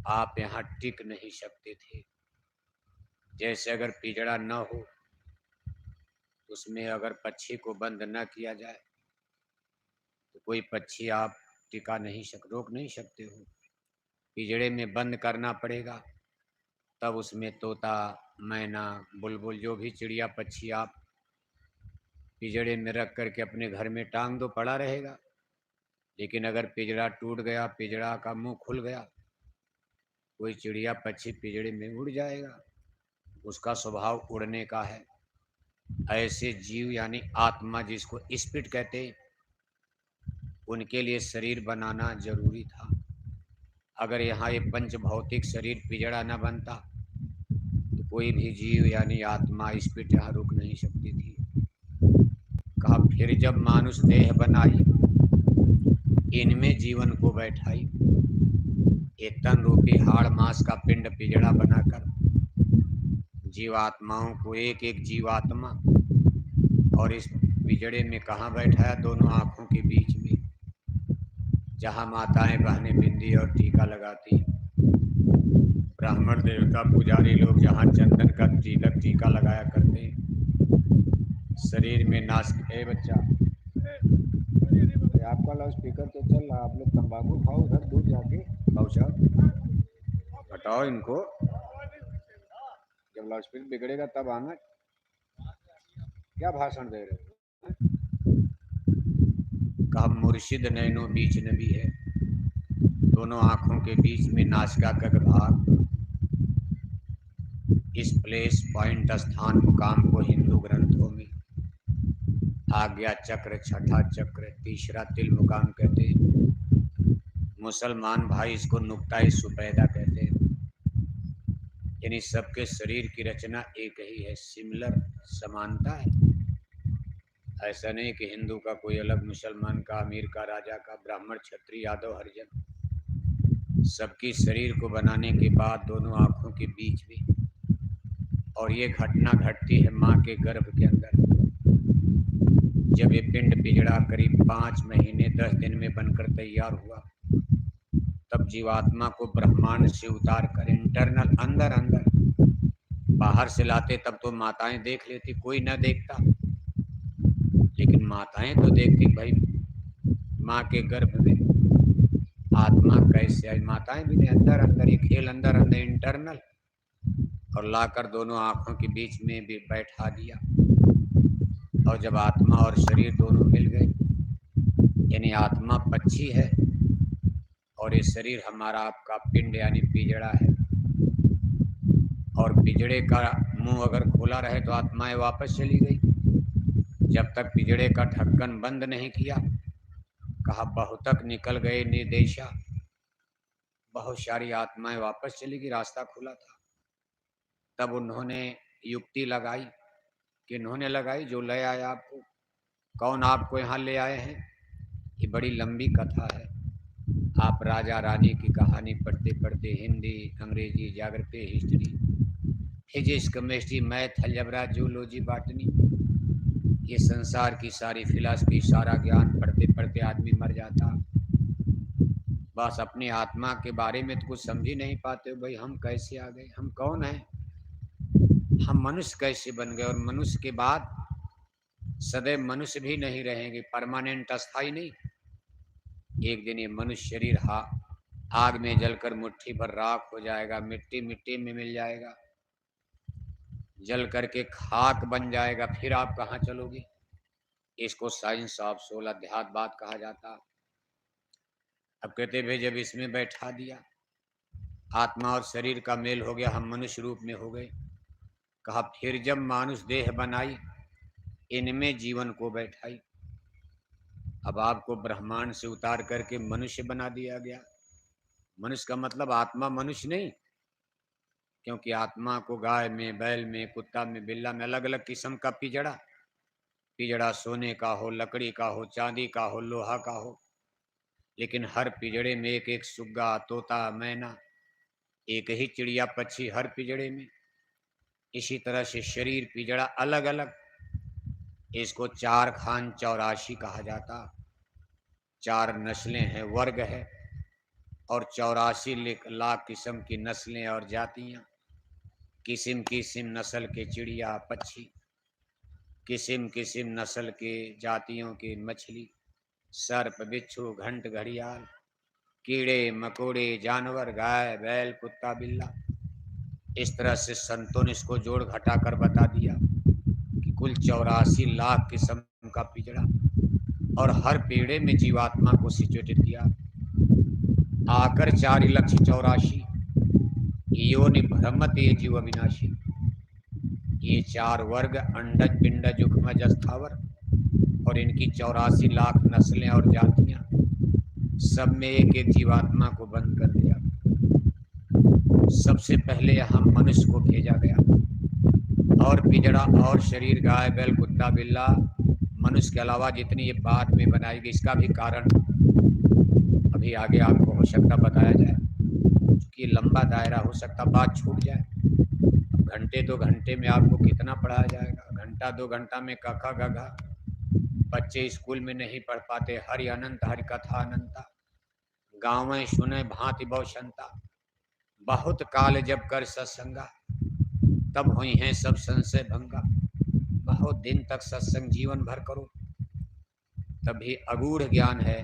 आप यहाँ टिक नहीं सकते थे। जैसे अगर पिंजड़ा न हो, उसमें अगर पक्षी को बंद न किया जाए तो कोई पक्षी आप टिका नहीं रोक नहीं सकते हो। पिंजड़े में बंद करना पड़ेगा, तब उसमें तोता, मैना, बुलबुल जो भी चिड़िया पक्षी आप पिंजड़े में रख करके अपने घर में टांग दो, पड़ा रहेगा। लेकिन अगर पिंजड़ा टूट गया, पिंजड़ा का मुंह खुल गया, कोई चिड़िया पक्षी पिंजड़े में उड़ जाएगा। उसका स्वभाव उड़ने का है। ऐसे जीव यानी आत्मा जिसको स्पिरिट कहते हैं, उनके लिए शरीर बनाना जरूरी था। अगर यहाँ ये पंच भौतिक शरीर पिंजड़ा न बनता तो कोई भी जीव यानी आत्मा स्पिरिट यहाँ रुक नहीं सकती थी। कहा फिर जब मानुष देह बनाई, इनमें जीवन को बैठाई। ये तन रूपी हाड़ मांस का पिंड पिंजड़ा बनाकर जीवात्माओं को एक एक जीवात्मा और इस पिंजड़े में कहाँ बैठाया? दोनों आंखों के बीच में, जहाँ माताएं बहनें बिंदी और टीका लगाती, ब्राह्मण देवता पुजारी लोग जहाँ चंदन का तिलक टीका लगाया करते, शरीर में नाक। ए बच्चा, आपका लाउड स्पीकर तो चल रहा, आप लोग तंबाकू खाओ उधर दूर जाके। खाओ साहब, हटाओ इनको। जब लाउड स्पीकर बिगड़ेगा तब आना। क्या भाषण दे रहे हो? कहा मुर्शिद नैनो बीच नबी है, दोनों आंखों के बीच में नासिका का भाग। इस प्लेस पॉइंट स्थान मुकाम को हिंदू ग्रंथों में आज्ञा चक्र, छठा चक्र, तीसरा तिल मुकाम कहते हैं। मुसलमान भाई इसको नुक्ता सुपैदा कहते हैं। यानी सबके शरीर की रचना एक ही है, सिमिलर, समानता है। ऐसा नहीं कि हिंदू का कोई अलग, मुसलमान का, अमीर का, राजा का, ब्राह्मण, क्षत्रिय, यादव, हरिजन। सबकी शरीर को बनाने के बाद दोनों आंखों के बीच में, और ये घटना घटती है माँ के गर्भ के अंदर। जब ये पिंड पिंजड़ा करीब 5 महीने 10 दिन में बनकर तैयार हुआ, तब जीवात्मा को ब्रह्मांड से उतार कर इंटरनल अंदर अंदर, बाहर से लाते तब तो माताएं देख लेती, कोई न देखता, लेकिन माताएं तो देखती भाई माँ के गर्भ में आत्मा कैसे आई। माताएं भी अंदर अंदर, ये खेल अंदर अंदर इंटरनल, और लाकर दोनों आंखों के बीच में भी बैठा दिया। और जब आत्मा और शरीर दोनों मिल गए, यानी आत्मा पक्षी है और ये शरीर हमारा आपका पिंड यानी पिंजड़ा है। और पिंजड़े का मुंह अगर खोला रहे तो आत्माएं वापस चली गई। जब तक पिंजड़े का ढक्कन बंद नहीं किया, कहा बहुतक निकल गए निर्देशा, बहुत सारी आत्माएं वापस चली गई, रास्ता खुला था। तब उन्होंने युक्ति लगाई, कि इन्होंने लगाई जो ले आया आपको, कौन आपको यहाँ ले आए हैं, ये बड़ी लंबी कथा है। आप राजा रानी की कहानी पढ़ते पढ़ते हिंदी, अंग्रेजी, geography, history, physics, chemistry, math, algebra, zoology, botany, ये संसार की सारी फिलॉसफी, सारा ज्ञान पढ़ते पढ़ते आदमी मर जाता। बस अपनी आत्मा के बारे में तो कुछ समझ ही नहीं पाते। भाई हम कैसे आ गए, हम कौन हैं, हम मनुष्य कैसे बन गए, और मनुष्य के बाद सदैव मनुष्य भी नहीं रहेंगे, परमानेंट, अस्थाई नहीं। एक दिन ये मनुष्य शरीर आग में जलकर मुट्ठी भर राख हो जाएगा, मिट्टी मिट्टी में मिल जाएगा, जल करके खाक बन जाएगा। फिर आप कहाँ चलोगे? इसको साइंस ऑफ सोल, अध्यात्मवाद कहा जाता। अब कहते भाई जब इसमें बैठा दिया, आत्मा और शरीर का मेल हो गया, हम मनुष्य रूप में हो गए। कहा फिर जब मानुष देह बनाई, इनमें जीवन को बैठाई। अब आपको ब्रह्मांड से उतार करके मनुष्य बना दिया गया। मनुष्य का मतलब आत्मा मनुष्य नहीं, क्योंकि आत्मा को गाय में, बैल में, कुत्ता में, बिल्ला में अलग अलग किस्म का पिंजड़ा, पिंजड़ा सोने का हो, लकड़ी का हो, चांदी का हो, लोहा का हो, लेकिन हर पिंजड़े में एक एक सुग्गा, तोता, मैना, एक ही चिड़िया पक्षी हर पिंजड़े में। इसी तरह से शरीर पिंजड़ा अलग अलग, इसको 4 खान 84 कहा जाता। 4 नस्लें हैं, वर्ग है। और 84 लाख किस्म की नस्लें और जातियां, किस्म किस्म नस्ल के चिड़िया पक्षी, किस्म किस्म नस्ल के जातियों की मछली, सर्प बिच्छू घंट घड़ियाल, कीड़े मकोड़े जानवर, गाय बैल कुत्ता बिल्ला। इस तरह से संतों ने इसको जोड़ घटा कर बता दिया कि कुल 84 लाख किस्म का पिजड़ा, और हर पेड़े में जीवात्मा को सिचुएटेड किया। आकर 4,84,000 योनि भ्रमत ये जीव अविनाशी। ये 4 वर्ग अंडज पिंडज उखमज स्थावर और इनकी 84 लाख नस्लें और जातियां, सब में एक एक जीवात्मा को बंद कर दिया। सबसे पहले यहाँ मनुष्य को भेजा गया, और पिजड़ा और शरीर गाय बैल कुत्ता बिल्ला मनुष्य के अलावा जितनी ये बाद में बनाई गई, इसका भी कारण अभी आगे आपको हो सकता बताया जाए, क्योंकि लंबा दायरा हो सकता, बात छूट जाए। घंटे 2 घंटे में आपको कितना पढ़ाया जाएगा? घंटा 2 घंटा में कखा गघा बच्चे स्कूल में नहीं पढ़ पाते। हरि अनंत हरि कथा अनंता, गाँवें सुने भांति बहुशंता। बहुत काल जब कर सत्संगा, तब हुई हैं सब संशय भंगा। बहुत दिन तक सत्संग जीवन भर करो, तभी अगूढ़ ज्ञान है,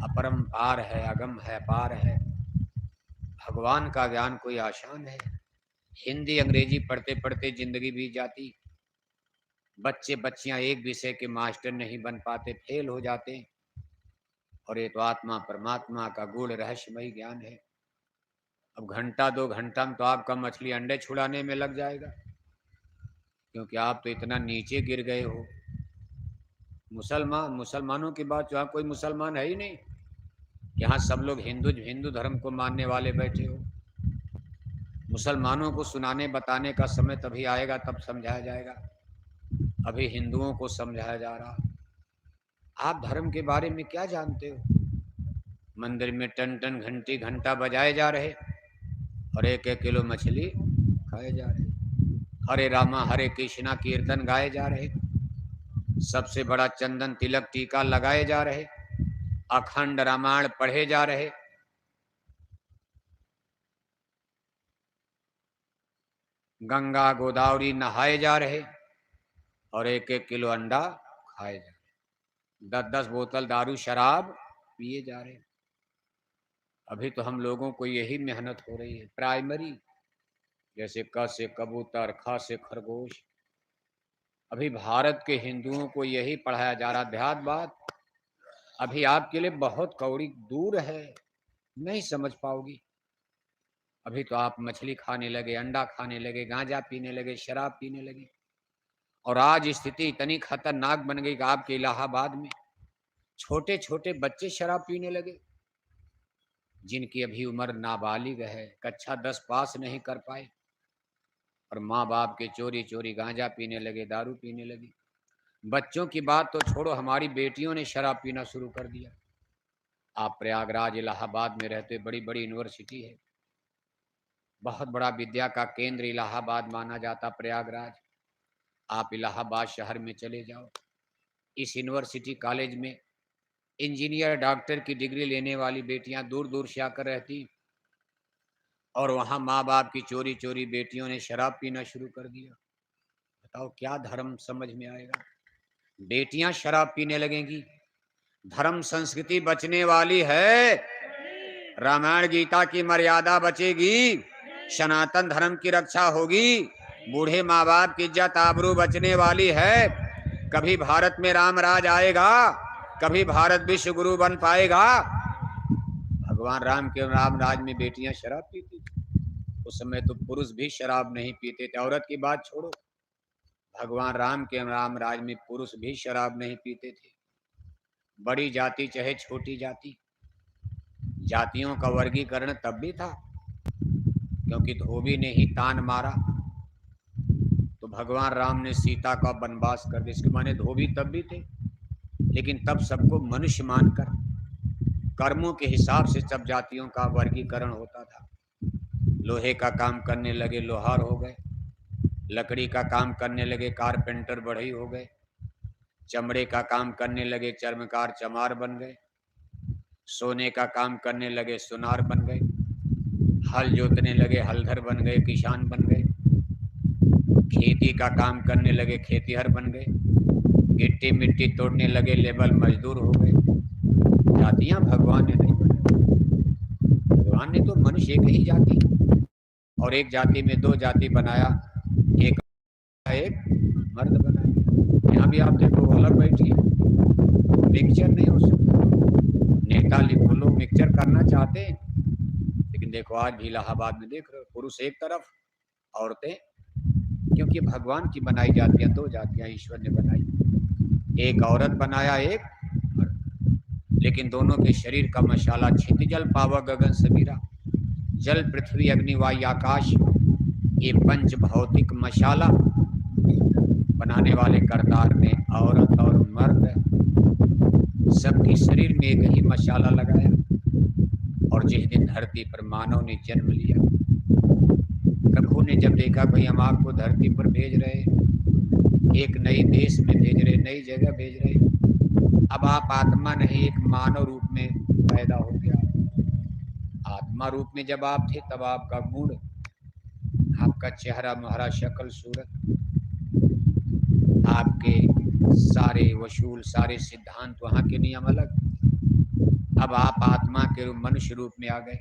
अपरंपार है, अगम है, पार है। भगवान का ज्ञान कोई आसान है? हिंदी अंग्रेजी पढ़ते पढ़ते जिंदगी बीत जाती। बच्चे बच्चियां एक विषय के मास्टर नहीं बन पाते, फेल हो जाते। और ये तो आत्मा परमात्मा का गूढ़ रहस्यमय ज्ञान है। अब घंटा 2 घंटा में तो आपका मछली अंडे छुड़ाने में लग जाएगा, क्योंकि आप तो इतना नीचे गिर गए हो। मुसलमानों की बात, यहाँ कोई मुसलमान है ही नहीं, यहाँ सब लोग हिंदू धर्म को मानने वाले बैठे हो। मुसलमानों को सुनाने बताने का समय तभी आएगा, तब समझाया जाएगा। अभी हिंदुओं को समझाया जा रहा। आप धर्म के बारे में क्या जानते हो? मंदिर में टन टन घंटी घंटा बजाए जा रहे, और 1-1 किलो मछली खाए जा रहे। हरे रामा हरे कृष्णा कीर्तन गाए जा रहे, सबसे बड़ा चंदन तिलक टीका लगाए जा रहे, अखंड रामायण पढ़े जा रहे। गंगा गोदावरी नहाए जा रहे, और 1-1 किलो अंडा खाए जा रहे, 10-10 बोतल दारू शराब पिए जा रहे। अभी तो हम लोगों को यही मेहनत हो रही है। प्राइमरी, जैसे क से कबूतर, ख से खरगोश। अभी भारत के हिंदुओं को यही पढ़ाया जा रहा। अध्यात्मवाद अभी आपके लिए बहुत कौड़ी दूर है, नहीं समझ पाओगी। अभी तो आप मछली खाने लगे, अंडा खाने लगे, गांजा पीने लगे, शराब पीने लगे। और आज स्थिति इतनी खतरनाक बन गई कि आपके इलाहाबाद में छोटे छोटे बच्चे शराब पीने लगे, जिनकी अभी उम्र नाबालिग है, कक्षा 10 पास नहीं कर पाए, और माँ बाप के चोरी चोरी गांजा पीने लगे, दारू पीने लगे। बच्चों की बात तो छोड़ो, हमारी बेटियों ने शराब पीना शुरू कर दिया। आप प्रयागराज इलाहाबाद में रहते, बड़ी बड़ी यूनिवर्सिटी है, बहुत बड़ा विद्या का केंद्र इलाहाबाद माना जाता प्रयागराज। आप इलाहाबाद शहर में चले जाओ, इस यूनिवर्सिटी कॉलेज में इंजीनियर डॉक्टर की डिग्री लेने वाली बेटियां दूर दूर से आकर रहती, और वहां माँ बाप की चोरी चोरी बेटियों ने शराब पीना शुरू कर दिया। बताओ क्या धर्म समझ में आएगा? बेटियां शराब पीने लगेंगी, धर्म संस्कृति बचने वाली है, रामायण गीता की मर्यादा बचेगी, सनातन धर्म की रक्षा होगी, बूढ़े माँ बाप की इज्जत आबरू बचने वाली है। कभी भारत में राम राज आएगा, कभी भारत विश्व गुरु बन पाएगा। भगवान राम के राम राज में बेटियां शराब पीती थी, उस समय तो पुरुष भी शराब नहीं पीते थे। औरत की बात छोड़ो, भगवान राम के राम राज में पुरुष भी शराब नहीं पीते थे। बड़ी जाति चाहे छोटी जाति, जातियों का वर्गीकरण तब भी था, क्योंकि धोबी ने ही तान मारा तो भगवान राम ने सीता का वनवास कर दिया। इसके माने धोबी तब भी थे, लेकिन तब सबको मनुष्य मानकर कर्मों के हिसाब से सब जातियों का वर्गीकरण होता था। लोहे का काम करने लगे लोहार हो गए, लकड़ी का काम करने लगे कारपेंटर बढ़ई हो गए, चमड़े का काम करने लगे चर्मकार चमार बन गए, सोने का काम करने लगे सुनार बन गए, हल जोतने लगे हलधर बन गए, किसान बन गए, खेती का काम करने लगे खेतीहर बन गए, गिट्टी मिट्टी तोड़ने लगे लेबर मजदूर हो गए। जातियां भगवान ने नहीं बनाई, भगवान ने तो मनुष्य एक ही जाति और एक जाति में दो जाति बनाया, एक एक मर्द बनाया। यहाँ भी आप देखो अलग बैठी है, मिक्सचर नहीं हो सकता। नेता लिखो लोग मिक्सचर करना चाहते हैं, लेकिन देखो आज भी इलाहाबाद में देख रहे हो पुरुष एक तरफ औरतें, क्योंकि भगवान की बनाई जातियां दो जातियां ईश्वर ने बनाई, एक औरत बनाया एक मर्द। लेकिन दोनों के शरीर का मशाला छित जल पावा गगन सबीरा, जल पृथ्वी अग्नि वायु आकाश, ये पंच भौतिक मशाला बनाने वाले करतार ने औरत और मर्द सबके शरीर में एक ही मशाला लगाया। और जिस दिन धरती पर मानव ने जन्म लिया, प्रभु ने जब देखा भाई हम आपको धरती पर भेज रहे, एक नई देश में भेज रहे, नई जगह भेज रहे, अब आप आत्मा नहीं एक मानव रूप में पैदा हो गया। आत्मा रूप में जब आप थे तब आपका गुण, आपका चेहरा मुहरा शक्ल सूरत, आपके सारे वसूल सारे सिद्धांत वहाँ के नियम अलग। अब आप आत्मा के रूप मनुष्य रूप में आ गए।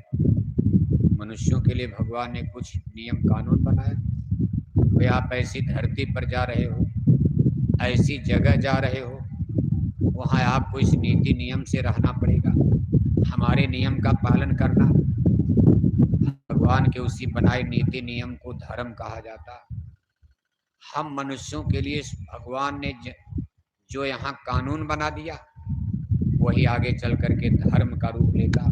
मनुष्यों के लिए भगवान ने कुछ नियम कानून बनाया, वे आप ऐसी धरती पर जा रहे हो, ऐसी जगह जा रहे हो, वहाँ आपको इस नीति नियम से रहना पड़ेगा, हमारे नियम का पालन करना। भगवान के उसी बनाए नीति नियम को धर्म कहा जाता। हम मनुष्यों के लिए भगवान ने जो यहाँ कानून बना दिया वही आगे चल करके धर्म का रूप लेगा।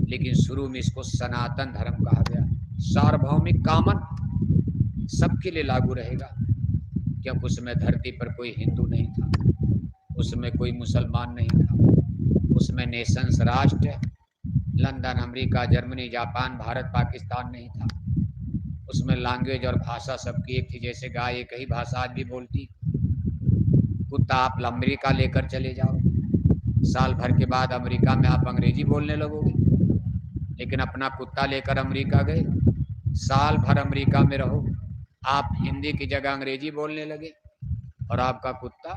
लेकिन शुरू में इसको सनातन धर्म कहा गया, सार्वभौमिक कामन सबके लिए लागू रहेगा, क्योंकि उसमें धरती पर कोई हिंदू नहीं था, उसमें कोई मुसलमान नहीं था, उसमें नेशंस राष्ट्र London America Germany Japan Bharat Pakistan नहीं था, उसमें लैंग्वेज और भाषा सबकी एक थी। जैसे गाय एक ही भाषा आज भी बोलती, कुत्ता आप अमेरिका लेकर चले जाओ, साल भर के बाद अमेरिका में आप अंग्रेजी बोलने लगोगे, लेकिन अपना कुत्ता लेकर अमेरिका गए, साल भर अमेरिका में रहो, आप हिंदी की जगह अंग्रेजी बोलने लगे और आपका कुत्ता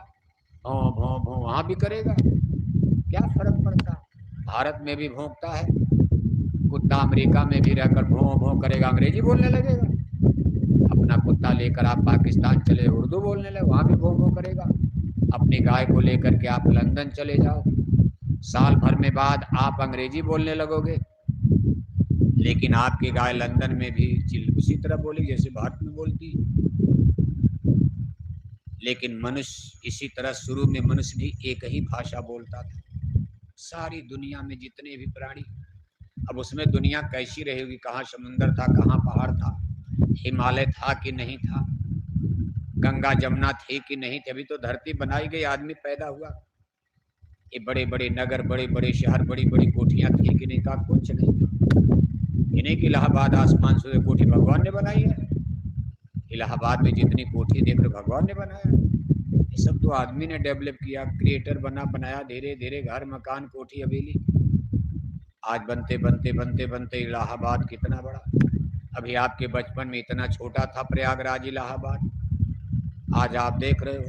भौं भौं भौं वहाँ भी करेगा, क्या फर्क पड़ता? भारत में भी भौंकता है कुत्ता, अमेरिका में भी रहकर भौं भौं करेगा, अंग्रेजी बोलने लगेगा। अपना कुत्ता लेकर आप पाकिस्तान चले, उर्दू बोलने लगे, वहाँ भी भौं भौं करेगा। अपनी गाय को लेकर के आप लंदन चले जाओ, साल भर में बाद आप अंग्रेजी बोलने लगोगे, लेकिन आपकी गाय लंदन में भी उसी तरह बोली जैसे भारत में बोलती। लेकिन मनुष्य इसी तरह शुरू में मनुष्य भी एक ही भाषा बोलता था, सारी दुनिया में जितने भी प्राणी। अब उसमें दुनिया कैसी रहेगी, कहाँ समुंदर था, कहाँ पहाड़ था, हिमालय था कि नहीं था, गंगा जमुना थी कि नहीं थी, अभी तो धरती बनाई गई, आदमी पैदा हुआ। ये बड़े बड़े नगर बड़े बड़े शहर बड़ी बड़ी कोठियां थी कि नहीं था, कुछ नहीं था। इन्हीं की इलाहाबाद आसमान से कोठी भगवान ने बनाई है, इलाहाबाद में जितनी कोठी देख रहे भगवान ने बनाया, ये सब तो आदमी ने डेवलप किया, क्रिएटर बनाया धीरे धीरे घर मकान कोठी हवेली। आज बनते बनते बनते बनते इलाहाबाद कितना बड़ा, अभी आपके बचपन में इतना छोटा था प्रयागराज इलाहाबाद, आज आप देख रहे हो।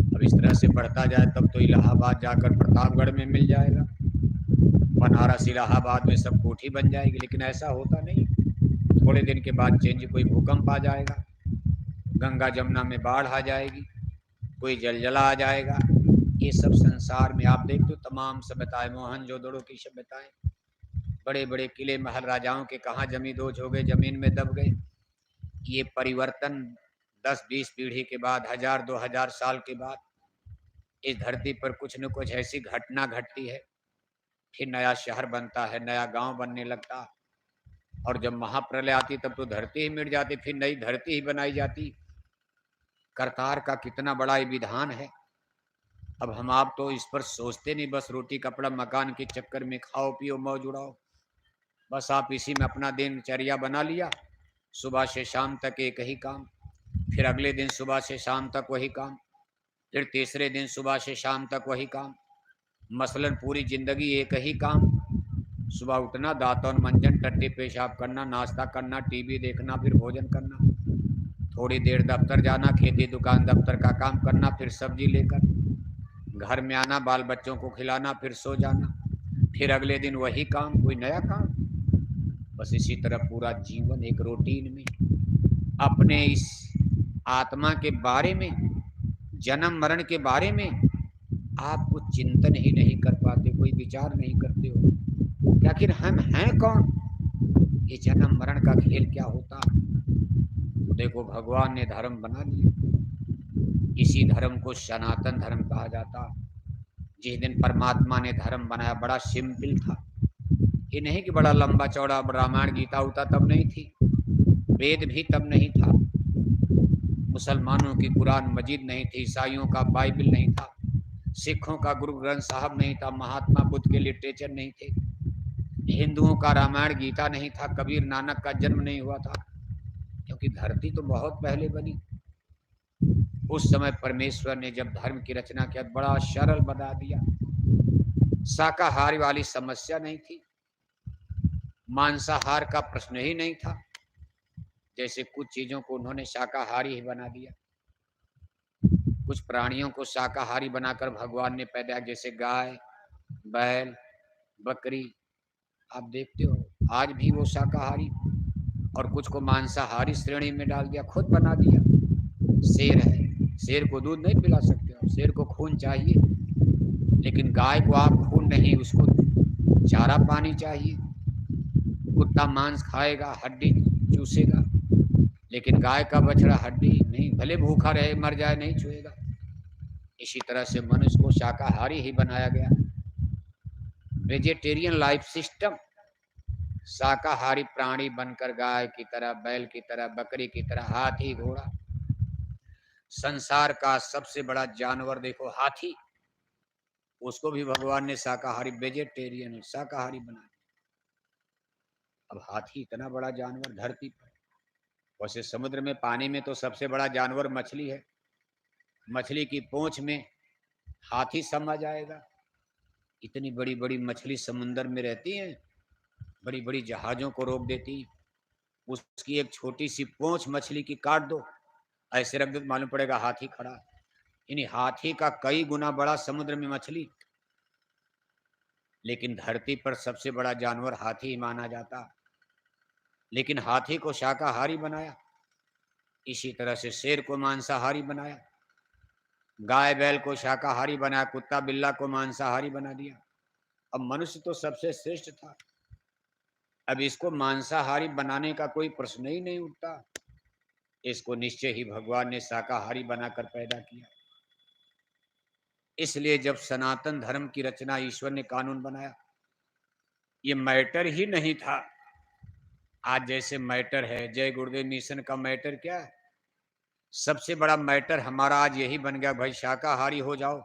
अब इस तरह से बढ़ता जाए तब तो इलाहाबाद जाकर प्रतापगढ़ में मिल जाएगा, बनारस इलाहाबाद में सब कोठी बन जाएगी, लेकिन ऐसा होता नहीं। थोड़े दिन के बाद चेंज, कोई भूकंप आ जाएगा, गंगा जमुना में बाढ़ आ जाएगी, कोई जलजला आ जाएगा। ये सब संसार में आप देखते हो तमाम सभ्यताएं, मोहनजोदड़ो की सभ्यताएं, बड़े बड़े किले महल राजाओं के कहाँ जमी दोज हो गए, जमीन में दब गए। ये परिवर्तन 10-20 पीढ़ी के बाद, 1000-2000 साल के बाद इस धरती पर कुछ न कुछ ऐसी घटना घटती है, फिर नया शहर बनता है, नया गांव बनने लगता, और जब महाप्रलय आती तब तो धरती ही मिट जाती, फिर नई धरती ही बनाई जाती। करतार का कितना बड़ा ये विधान है। अब हम आप तो इस पर सोचते नहीं, बस रोटी कपड़ा मकान के चक्कर में खाओ पियो मौज उड़ाओ, बस आप इसी में अपना दिनचर्या बना लिया, सुबह से शाम तक एक ही काम, फिर अगले दिन सुबह से शाम तक वही काम, फिर तीसरे दिन सुबह से शाम तक वही काम। मसलन पूरी जिंदगी एक ही काम, सुबह उठना, दांतन मंजन, टट्टी पेशाब करना, नाश्ता करना, टीवी देखना, फिर भोजन करना, थोड़ी देर दफ्तर जाना, खेती दुकान दफ्तर का काम करना, फिर सब्जी लेकर घर में आना, बाल बच्चों को खिलाना, फिर सो जाना, फिर अगले दिन वही काम, कोई नया काम। बस इसी तरह पूरा जीवन एक रूटीन में अपने इस आत्मा के बारे में, जन्म मरण के बारे में आप कुछ चिंतन ही नहीं कर पाते, कोई विचार नहीं करते हो कि आखिर हम हैं कौन, ये जन्म मरण का खेल क्या होता। तो देखो भगवान ने धर्म बना दिया, इसी धर्म को सनातन धर्म कहा जाता। जिस दिन परमात्मा ने धर्म बनाया बड़ा सिंपल था, ये नहीं कि बड़ा लंबा चौड़ा रामायण गीता होता, तब नहीं थी, वेद भी तब नहीं था, मुसलमानों की कुरान मजीद नहीं थी, ईसाइयों का बाइबल नहीं था, सिखों का गुरु ग्रंथ साहब नहीं था, महात्मा बुद्ध के लिटरेचर नहीं थे, हिंदुओं का रामायण गीता नहीं था, कबीर नानक का जन्म नहीं हुआ था, क्योंकि धरती तो बहुत पहले बनी। उस समय परमेश्वर ने जब धर्म की रचना किया बड़ा सरल बना दिया, शाकाहारी वाली समस्या नहीं थी, मांसाहार का प्रश्न ही नहीं था, जैसे कुछ चीजों को उन्होंने शाकाहारी ही बना दिया, कुछ प्राणियों को शाकाहारी बनाकर भगवान ने पैदा, जैसे गाय, बैल, बकरी, आप देखते हो आज भी वो शाकाहारी, और कुछ को मांसाहारी श्रेणी में डाल दिया, खुद बना दिया। शेर है, शेर को दूध नहीं पिला सकते हो, शेर को खून चाहिए, लेकिन गाय को आप खून नहीं, उसको चारा पानी चाहिए। कुत्ता मांस खाएगा, हड्डी चूसेगा, लेकिन गाय का बछड़ा हड्डी नहीं, भले भूखा रहे मर जाए नहीं छुएगा। इसी तरह से मनुष्य को शाकाहारी ही बनाया गया, वेजिटेरियन लाइफ सिस्टम, शाकाहारी प्राणी बनकर गाय की तरह, बैल की तरह, बकरी की तरह, हाथी, घोड़ा, संसार का सबसे बड़ा जानवर देखो हाथी, उसको भी भगवान ने शाकाहारी, वेजिटेरियन शाकाहारी बना दिया। अब हाथी इतना बड़ा जानवर धरती पर, वैसे समुद्र में पानी में तो सबसे बड़ा जानवर मछली है, मछली की पूंछ में हाथी समा जाएगा। इतनी बड़ी बड़ी मछली समुद्र में रहती हैं, बड़ी बड़ी जहाजों को रोक देती हैं, उसकी एक छोटी सी पूंछ मछली की काट दो, ऐसे रख दो, मालूम पड़ेगा हाथी खड़ा। यानी हाथी का कई गुना बड़ा समुद्र में मछली, लेकिन धरती पर सबसे बड़ा जानवर हाथी माना जाता, लेकिन हाथी को शाकाहारी बनाया। इसी तरह से शेर को मांसाहारी बनाया, गाय बैल को शाकाहारी बनाया, कुत्ता बिल्ला को मांसाहारी बना दिया। अब मनुष्य तो सबसे श्रेष्ठ था, अब इसको मांसाहारी बनाने का कोई प्रश्न ही नहीं उठता, इसको निश्चय ही भगवान ने शाकाहारी बनाकर पैदा किया। इसलिए जब सनातन धर्म की रचना ईश्वर ने कानून बनाया, ये मैटर ही नहीं था। आज जैसे मैटर है, जय गुरुदेव मिशन का मैटर क्या है, सबसे बड़ा मैटर हमारा आज यही बन गया, भाई शाकाहारी हो जाओ,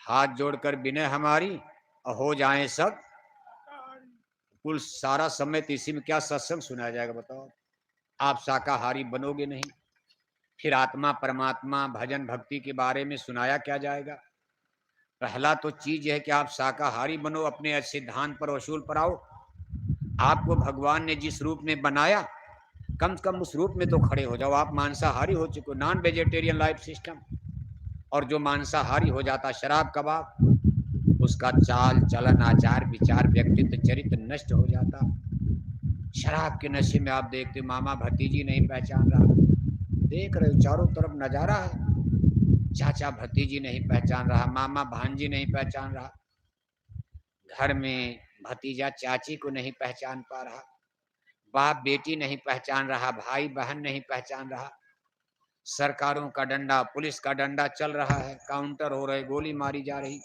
हाथ जोड़कर विनय हमारी, और हो जाएं सब कुल सारा समय तो इसी में क्या सत्संग सुनाया जाएगा बताओ। आप शाकाहारी बनोगे नहीं, फिर आत्मा परमात्मा भजन भक्ति के बारे में सुनाया क्या जाएगा। पहला तो चीज है कि आप शाकाहारी बनो, अपने सिद्धांत पर वसूल पर आओ। आपको भगवान ने जिस रूप में बनाया, कम से कम उस रूप में तो खड़े हो जाओ। आप मांसाहारी हो चुके हो, नॉन वेजिटेरियन लाइफ सिस्टम, और जो मांसाहारी हो जाता शराब कबाब, उसका चाल चलन आचार विचार व्यक्तित्व चरित्र नष्ट हो जाता। शराब के नशे में आप देखते मामा भतीजी नहीं पहचान रहा, देख रहे हो चारों तरफ नजारा है, चाचा भतीजी नहीं पहचान रहा, मामा भांजी नहीं पहचान रहा, घर में भतीजा चाची को नहीं पहचान पा रहा, बाप बेटी नहीं पहचान रहा, भाई बहन नहीं पहचान रहा। सरकारों का डंडा, पुलिस का डंडा चल रहा है, काउंटर हो रहे, गोली मारी जा रही,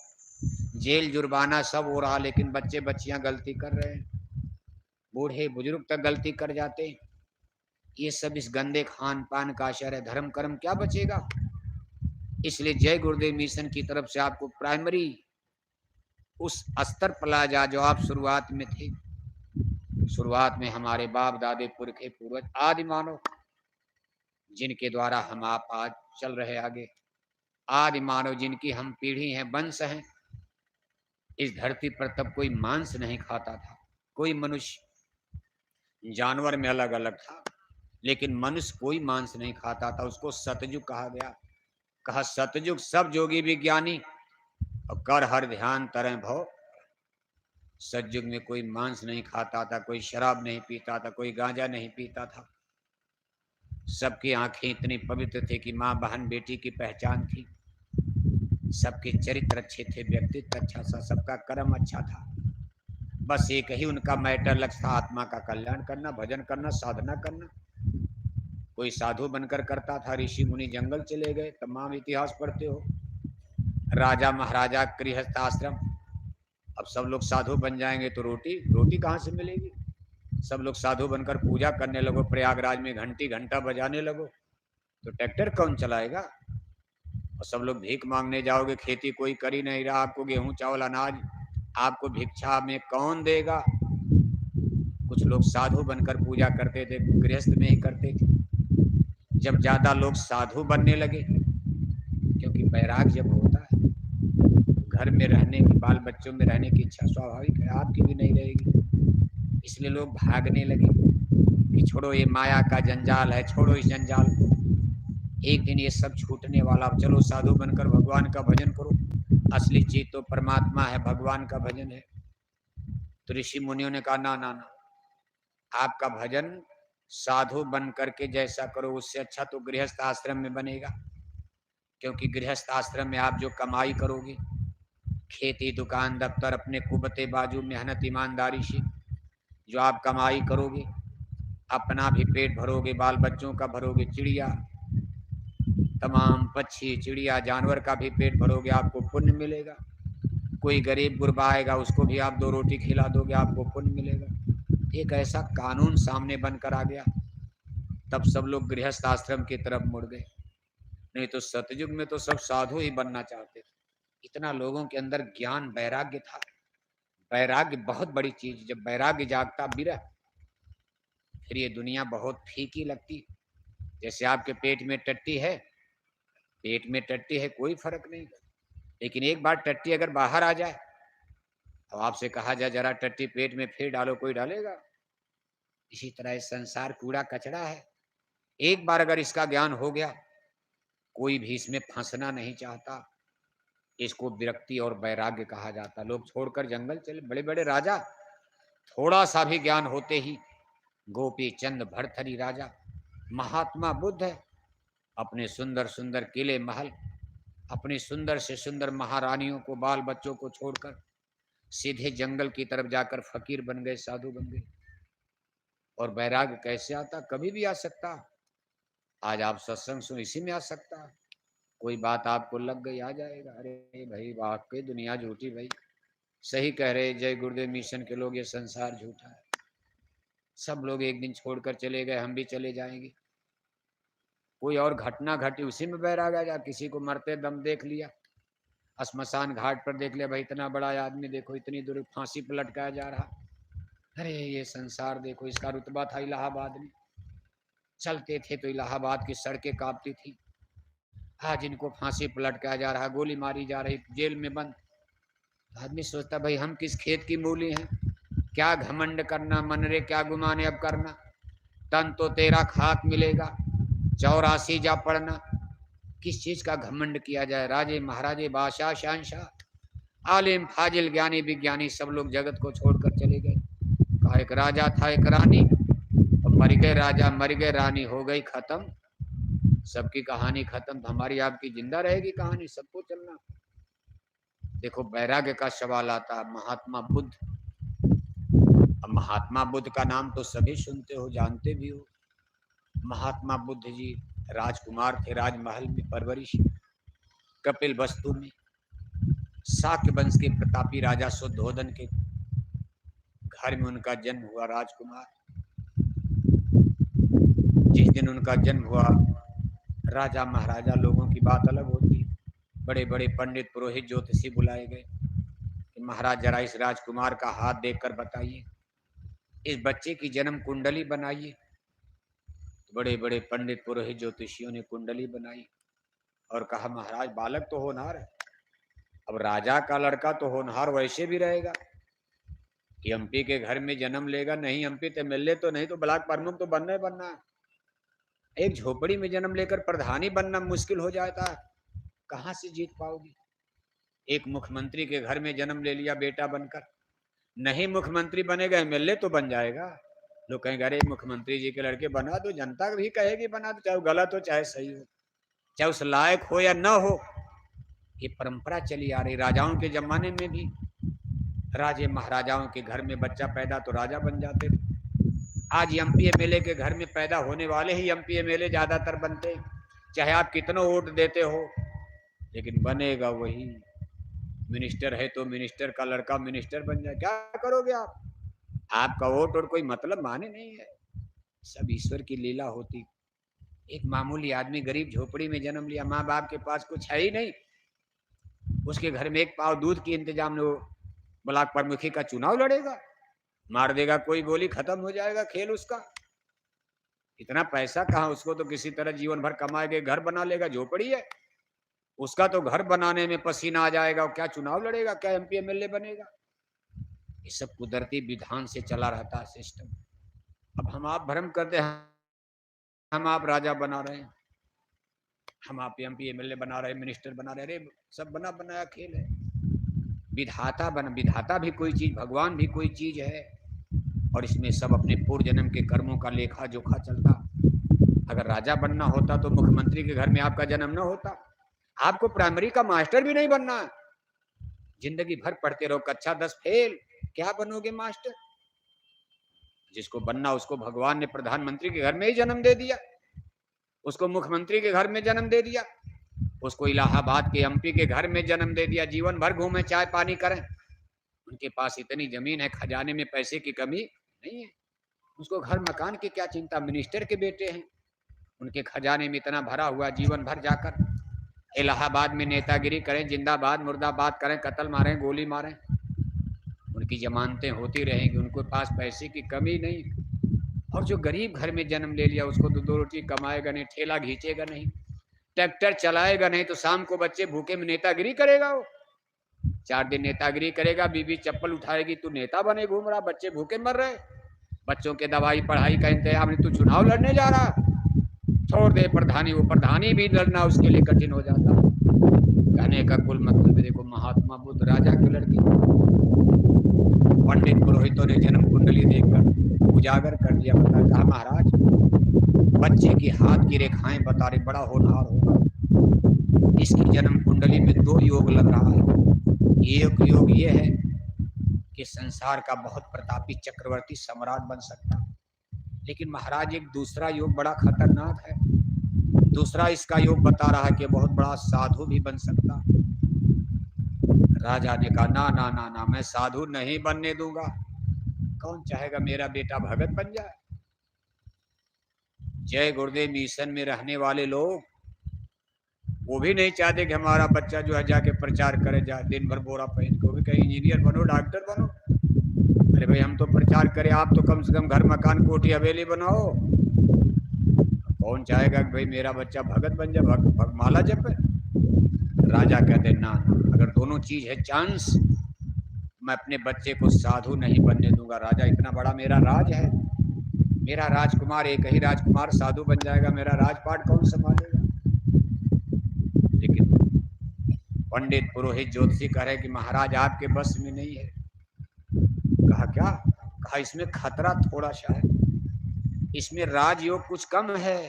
जेल जुर्माना सब हो रहा, लेकिन बच्चे बच्चियां गलती कर रहे हैं, बूढ़े बुजुर्ग तक गलती कर जाते हैं। ये सब इस गंदे खान पान का असर है, धर्म कर्म क्या बचेगा। इसलिए जय गुरुदेव मिशन की तरफ से आपको प्राइमरी उस स्तर पर ला जा जो आप शुरुआत में थे। शुरुआत में हमारे बाप दादे पुरखे पूर्वज आदि मानव, जिनके द्वारा हम आप आज चल रहे आगे, आदि मानव जिनकी हम पीढ़ी हैं, वंश हैं, इस धरती पर तब कोई मांस नहीं खाता था। कोई मनुष्य, जानवर में अलग अलग था, लेकिन मनुष्य कोई मांस नहीं खाता था। उसको सतयुग कहा गया। कहा सतयुग सब जोगी विज्ञानी और कर हर ध्यान तरह भव। सतयुग में कोई मांस नहीं खाता था, कोई शराब नहीं पीता था, कोई गांजा नहीं पीता था। सबकी आंखें इतनी पवित्र थी कि माँ बहन बेटी की पहचान थी। सबके चरित्र अच्छे थे, व्यक्तित्व अच्छा था, सबका कर्म अच्छा था। बस एक ही उनका मैटर लक्ष्य था, आत्मा का कल्याण करना, भजन करना, साधना करना। कोई साधु बनकर करता था, ऋषि मुनि जंगल चले गए, तमाम इतिहास पढ़ते हो। राजा महाराजा गृहस्थ आश्रम। अब सब लोग साधु बन जाएंगे तो रोटी रोटी कहाँ से मिलेगी? सब लोग साधु बनकर पूजा करने लगो, प्रयागराज में घंटी घंटा बजाने लगो, तो ट्रैक्टर कौन चलाएगा? और सब लोग भीख मांगने जाओगे, खेती कोई कर ही नहीं रहा, आपको गेहूं चावल अनाज आपको भिक्षा में कौन देगा? कुछ लोग साधु बनकर पूजा करते थे, गृहस्थ में ही करते थे। जब ज्यादा लोग साधु बनने लगे, क्योंकि बैराग जब होता है, घर में रहने की, बाल बच्चों में रहने की इच्छा स्वाभाविक है, आपकी भी नहीं रहेगी। इसलिए लोग भागने लगे कि छोड़ो ये माया का जंजाल है, छोड़ो इस जंजाल को, एक दिन ये सब छूटने वाला, चलो साधु बनकर भगवान का भजन करो। असली चीज तो परमात्मा है, भगवान का भजन है। तो ऋषि मुनियों ने कहा ना ना ना, आपका भजन साधु बन करके जैसा करो, उससे अच्छा तो गृहस्थ आश्रम में बनेगा। क्योंकि गृहस्थ आश्रम में आप जो कमाई करोगे, खेती दुकान दफ्तर, अपने कुबते बाजू मेहनत ईमानदारी से जो आप कमाई करोगे, अपना भी पेट भरोगे, बाल बच्चों का भरोगे, चिड़िया तमाम पक्षी चिड़िया जानवर का भी पेट भरोगे, आपको पुण्य मिलेगा। कोई गरीब गुरबा आएगा, उसको भी आप 2 रोटी खिला दोगे, आपको पुण्य मिलेगा। एक ऐसा कानून सामने बनकर आ गया, तब सब लोग गृहस्थ आश्रम की तरफ मुड़ गए। नहीं तो सतयुग में तो सब साधु ही बनना चाहते थे। इतना लोगों के अंदर ज्ञान वैराग्य था। वैराग्य बहुत बड़ी चीज, जब वैराग्य जागता विरह, फिर ये दुनिया बहुत फीकी लगती। जैसे आपके पेट में टट्टी है, पेट में टट्टी है कोई फर्क नहीं, लेकिन एक बार टट्टी अगर बाहर आ जाए तो आपसे कहा जाए जरा टट्टी पेट में फिर डालो, कोई डालेगा? इसी तरह ये संसार कूड़ा कचरा है। एक बार अगर इसका ज्ञान हो गया, कोई भी इसमें फंसना नहीं चाहता। इसको विरक्ति और वैराग्य कहा जाता। लोग छोड़कर जंगल चले, बड़े बड़े राजा, थोड़ा सा भी ज्ञान होते ही गोपी चंद भरथरी राजा, महात्मा बुद्ध है, अपने सुंदर सुंदर किले महल, अपनी सुंदर से सुंदर महारानियों को, बाल बच्चों को छोड़कर सीधे जंगल की तरफ जाकर फकीर बन गए, साधु बन गए। और वैराग्य कैसे आता? कभी भी आ सकता। आज आप सत्संग सुन, इसी में आ सकता। कोई बात आपको लग गई, आ जाएगा। अरे भाई वाकई दुनिया झूठी, भाई सही कह रहे जय गुरुदेव मिशन के लोग, ये संसार झूठा है। सब लोग एक दिन छोड़कर चले गए, हम भी चले जाएंगे। कोई और घटना घटी, उसी में बैराग आ जा। किसी को मरते दम देख लिया, श्मशान घाट पर देख लिया, भाई इतना बड़ा आदमी देखो, इतनी दूर फांसी पर लटकाया जा रहा। अरे ये संसार देखो, इसका रुतबा था इलाहाबाद में, चलते थे तो इलाहाबाद की सड़कें कांपती थी। आज इनको फांसी पर लटकाया जा रहा, गोली मारी जा रही, जेल में बंद। आदमी सोचता भाई हम किस खेत की मूली हैं, क्या घमंड करना, मन रे क्या गुमाने अब करना, तन तो तेरा खाक मिलेगा, 84 जा पड़ना। किस चीज का घमंड किया जाए? राजे महाराजे बादशाह शहंशाह आलिम फाजिल ज्ञानी विज्ञानी सब लोग जगत को छोड़कर चले गए। कहा एक राजा था एक रानी, और मर गए राजा मर गए रानी, हो गई खत्म सबकी कहानी खत्म। हमारी आपकी जिंदा रहेगी कहानी, सबको चलना। देखो वैराग्य का सवाल आता। महात्मा बुद्ध, अब महात्मा बुद्ध का नाम तो सभी सुनते हो, जानते भी हो। महात्मा बुद्ध जी राजकुमार थे, राजमहल में परवरिश, कपिल वस्तु में, शाक्य वंश के प्रतापी राजा शुद्धोधन के घर में उनका जन्म हुआ। राजकुमार, जिस दिन उनका जन्म हुआ, राजा महाराजा लोगों की बात अलग होती। बड़े बड़े पंडित पुरोहित ज्योतिषी बुलाए गए कि महाराज जरा इस राजकुमार का हाथ देखकर बताइए, इस बच्चे की जन्म कुंडली बनाइए। बड़े बड़े पंडित पुरोहित ज्योतिषियों ने कुंडली बनाई। और कहा महाराज बालक तो होनहार है। अब राजा का लड़का तो होनहार वैसे भी रहेगा कि एमपी के घर में जन्म लेगा, नहीं एमपी तो एमएलए तो नहीं तो ब्लॉक प्रमुख तो बनना ही बनना है। एक झोपड़ी में जन्म लेकर प्रधानी बनना मुश्किल हो जाता है, कहां से जीत पाओगी। एक मुख्यमंत्री के घर में जन्म ले लिया बेटा बनकर, नहीं मुख्यमंत्री बनेगा एमएलए तो बन जाएगा। लोग कहेंगे अरे मुख्यमंत्री जी के लड़के बना दो, जनता भी कहेगी बना दो, चाहे गलत हो चाहे सही हो, चाहे उस लायक हो या न हो। ये परंपरा चली आ रही। राजाओं के जमाने में भी राजे महाराजाओं के घर में बच्चा पैदा तो राजा बन जाते थे। आज एमपी एमएलए के घर में पैदा होने वाले ही एमपी एमएलए ज्यादातर बनते, चाहे आप कितना वोट देते हो, लेकिन बनेगा वही। मिनिस्टर है तो मिनिस्टर का लड़का मिनिस्टर बन जाए, क्या करोगे आप? आपका वोट और कोई मतलब माने नहीं है, सब ईश्वर की लीला होती। एक मामूली आदमी गरीब झोपड़ी में जन्म लिया, माँ बाप के पास कुछ है ही नहीं, उसके घर में एक पाव दूध की इंतजाम न हो, ब्लॉक प्रमुखी का चुनाव लड़ेगा, मार देगा कोई गोली, खत्म हो जाएगा खेल उसका। इतना पैसा कहाँ, उसको तो किसी तरह जीवन भर कमाएगा, घर बना लेगा, झोपड़ी है उसका तो घर बनाने में पसीना आ जाएगा, क्या चुनाव लड़ेगा, क्या एमपी एमएलए बनेगा। ये सब कुदरती विधान से चला रहता है सिस्टम। अब हम आप भ्रम करते हैं हम आप राजा बना रहे हैं, हम आप एमपी एमएलए बना रहे हैं, मिनिस्टर बना रहे हैं, सब बना बनाया खेल है। विधाता भी कोई चीज, भगवान भी कोई चीज है, और इसमें सब अपने पूर्व जन्म के कर्मों का लेखा जोखा चलता। अगर राजा बनना होता तो मुख्यमंत्री के घर में आपका जन्म न होता, आपको प्राइमरी का मास्टर भी नहीं बनना है। जिंदगी भर पढ़ते रहो, कक्षा 10 फेल, क्या बनोगे मास्टर? जिसको बनना उसको भगवान ने प्रधानमंत्री के घर में ही जन्म दे दिया, उसको मुख्यमंत्री के घर में जन्म दे दिया, उसको इलाहाबाद के एमपी के घर में जन्म दे दिया। जीवन भर घूमे चाय पानी करें, उनके पास इतनी जमीन है, खजाने में पैसे की कमी नहीं है, उसको घर मकान की क्या चिंता। मिनिस्टर के बेटे हैं, उनके खजाने में इतना भरा हुआ, जीवन भर जाकर इलाहाबाद में नेतागिरी करें, जिंदाबाद मुर्दाबाद करें, कत्ल मारें, गोली मारें, उनकी जमानतें होती रहेंगी, उनके पास पैसे की कमी नहीं। और जो गरीब घर में जन्म ले लिया उसको तो 2 रोटी कमाएगा नहीं, ठेला खींचेगा नहीं, ट्रैक्टर चलाएगा नहीं, तो शाम को बच्चे भूखे में नेतागिरी करेगा। वो 4 दिन नेतागिरी करेगा, बीबी चप्पल उठाएगी, तू नेता बने घूम रहा, बच्चे भूखे मर रहे, बच्चों के दवाई पढ़ाई का इंतजाम नहीं, तू चुनाव लड़ने जा रहा, छोड़ दे प्रधानी। वो प्रधानी भी लड़ना उसके लिए कठिन हो जाता। कहने का कुल मतलब देखो, महात्मा बुद्ध राजा के लड़के, पंडित पुरोहितों ने जन्म कुंडली देखकर उजागर कर दिया, बता कहा महाराज बच्चे की हाथ की रेखाएं बता रही, बड़ा होनहार होगा, इसकी जन्म कुंडली में 2 योग लग रहा है। एक योग ये है कि संसार का बहुत प्रतापी चक्रवर्ती सम्राट बन सकता, लेकिन महाराज एक दूसरा योग बड़ा खतरनाक है। दूसरा इसका योग बता रहा है कि बहुत बड़ा साधु भी बन सकता। राजा ने कहा ना ना ना ना, मैं साधु नहीं बनने दूंगा, कौन चाहेगा मेरा बेटा भगत बन जाए। जय गुरुदेव मिशन में रहने वाले लोग वो भी नहीं चाहते कि हमारा बच्चा जो है जाके प्रचार करे, जाए दिन भर बोरा पहन के, वो भी कहीं इंजीनियर बनो, डॉक्टर बनो। अरे भाई हम तो प्रचार करें, आप तो कम से कम घर मकान कोठी हवेली बनाओ। कौन चाहेगा कि भाई मेरा बच्चा भगत बन जाए, माला जपे। राजा कहते ना, अगर दोनों चीज है चांस, मैं अपने बच्चे को साधु नहीं बनने दूंगा। राजा इतना बड़ा मेरा राज है, मेरा राजकुमार, एक ही राजकुमार साधु बन जाएगा, मेरा राजपाट कौन संभालेगा। लेकिन पंडित पुरोहित ज्योतिषी कह रहे कि महाराज आपके बस में नहीं है। कहा क्या? कहा इसमें खतरा थोड़ा सा है, इसमें राजयोग कुछ कम है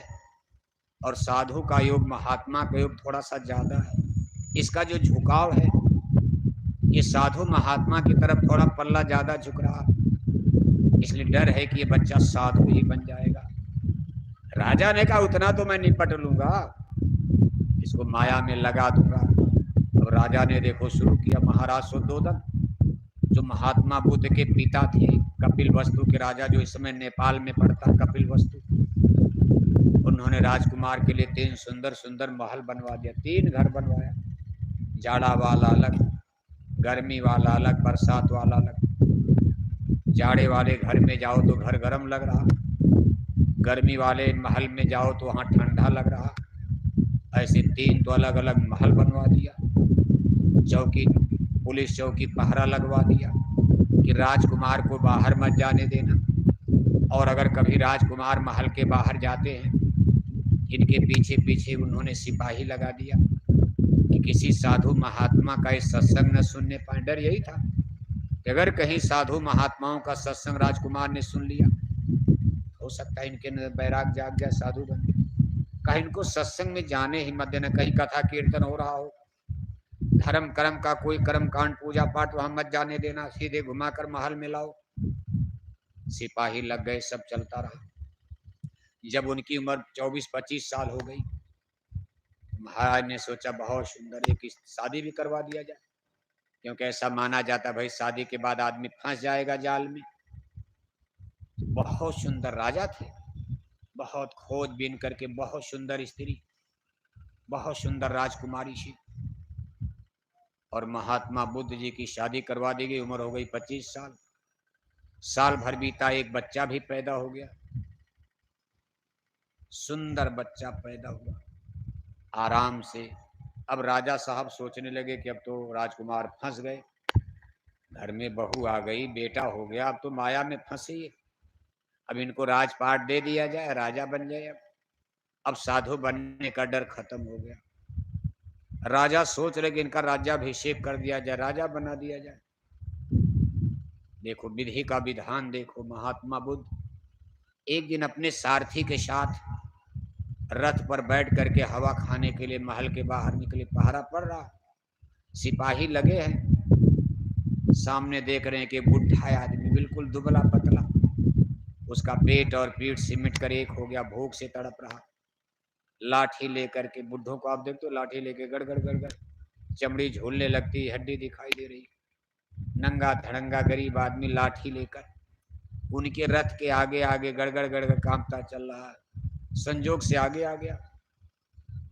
और साधु का योग, महात्मा का योग थोड़ा सा ज्यादा है। इसका जो झुकाव है ये साधु महात्मा की तरफ थोड़ा पल्ला ज्यादा झुक रहा, इसलिए डर है कि ये बच्चा साधु ही बन जाएगा। राजा ने कहा उतना तो मैं निपट लूंगा, इसको माया में लगा दूंगा। अब राजा ने देखो शुरू किया। महाराज शुद्धोदन जो महात्मा बुद्ध के पिता थे, कपिल वस्तु के राजा, जो इस समय नेपाल में पड़ता कपिल वस्तु, उन्होंने राजकुमार के लिए 3 सुंदर सुंदर महल बनवा दिया। 3 घर बनवाया, जाड़ा वाला अलग, गर्मी वाला अलग, बरसात वाला अलग। जाड़े वाले घर में जाओ तो घर गर्म लग रहा, गर्मी वाले महल में जाओ तो वहाँ ठंडा लग रहा। ऐसे 3 तो अलग अलग महल बनवा दिया, चौकी, पुलिस चौकी पहरा लगवा दिया कि राजकुमार को बाहर मत जाने देना। और अगर कभी राजकुमार महल के बाहर जाते हैं, इनके पीछे पीछे उन्होंने सिपाही लगा दिया कि किसी साधु महात्मा का इस सत्संग न सुनने पाए। डर यही था कि अगर कहीं साधु महात्माओं का सत्संग राजकुमार ने सुन लिया, हो सकता है इनके बैराग जाग गया, साधु बन गया। कहीं इनको सत्संग में जाने ही मत देना, कहीं कथा कीर्तन हो रहा हो, धर्म कर्म का कोई कर्म कांड पूजा पाठ वहां मत जाने देना, सीधे घुमाकर महल में लाओ। सिपाही लग गए, सब चलता रहा। जब उनकी उम्र 24-25 साल हो गई, महाराज ने सोचा बहुत सुंदर एक शादी भी करवा दिया जाए, क्योंकि ऐसा माना जाता भाई शादी के बाद आदमी फंस जाएगा जाल में। तो बहुत सुंदर राजा थे, बहुत खोजबीन करके बहुत सुंदर स्त्री, बहुत सुंदर राजकुमारी थी, और महात्मा बुद्ध जी की शादी करवा दी गई। उम्र हो गई 25 साल। साल भर बीता, एक बच्चा भी पैदा हो गया, सुंदर बच्चा पैदा हुआ आराम से। अब राजा साहब सोचने लगे कि अब तो राजकुमार फंस गए, घर में बहू आ गई, बेटा हो गया, अब तो माया में फंसे, अब इनको राजपाट दे दिया जाए, राजा बन जाए। अब साधु बनने का डर खत्म हो गया। राजा सोच रहे कि इनका राज्याभिषेक कर दिया जाए, राजा बना दिया जाए। देखो विधि का विधान देखो। महात्मा बुद्ध एक दिन अपने सारथी के साथ रथ पर बैठ करके हवा खाने के लिए महल के बाहर निकले। पहरा पड़ रहा, सिपाही लगे हैं, सामने देख रहे हैं कि बुढ़ा आदमी बिल्कुल दुबला पतला, उसका पेट और पीठ सिमट कर एक हो गया, भूख से तड़प रहा। लाठी लेकर के, बुढ़ों को आप देखते हो लाठी लेके गड़गड़ गड़गड़, चमड़ी झूलने लगती, हड्डी दिखाई दे रही। नंगा धड़ंगा गरीब आदमी लाठी लेकर उनके रथ के आगे आगे गड़गड़ गड़गड़ कांपता चल रहा है, संजोग से आगे आ गया।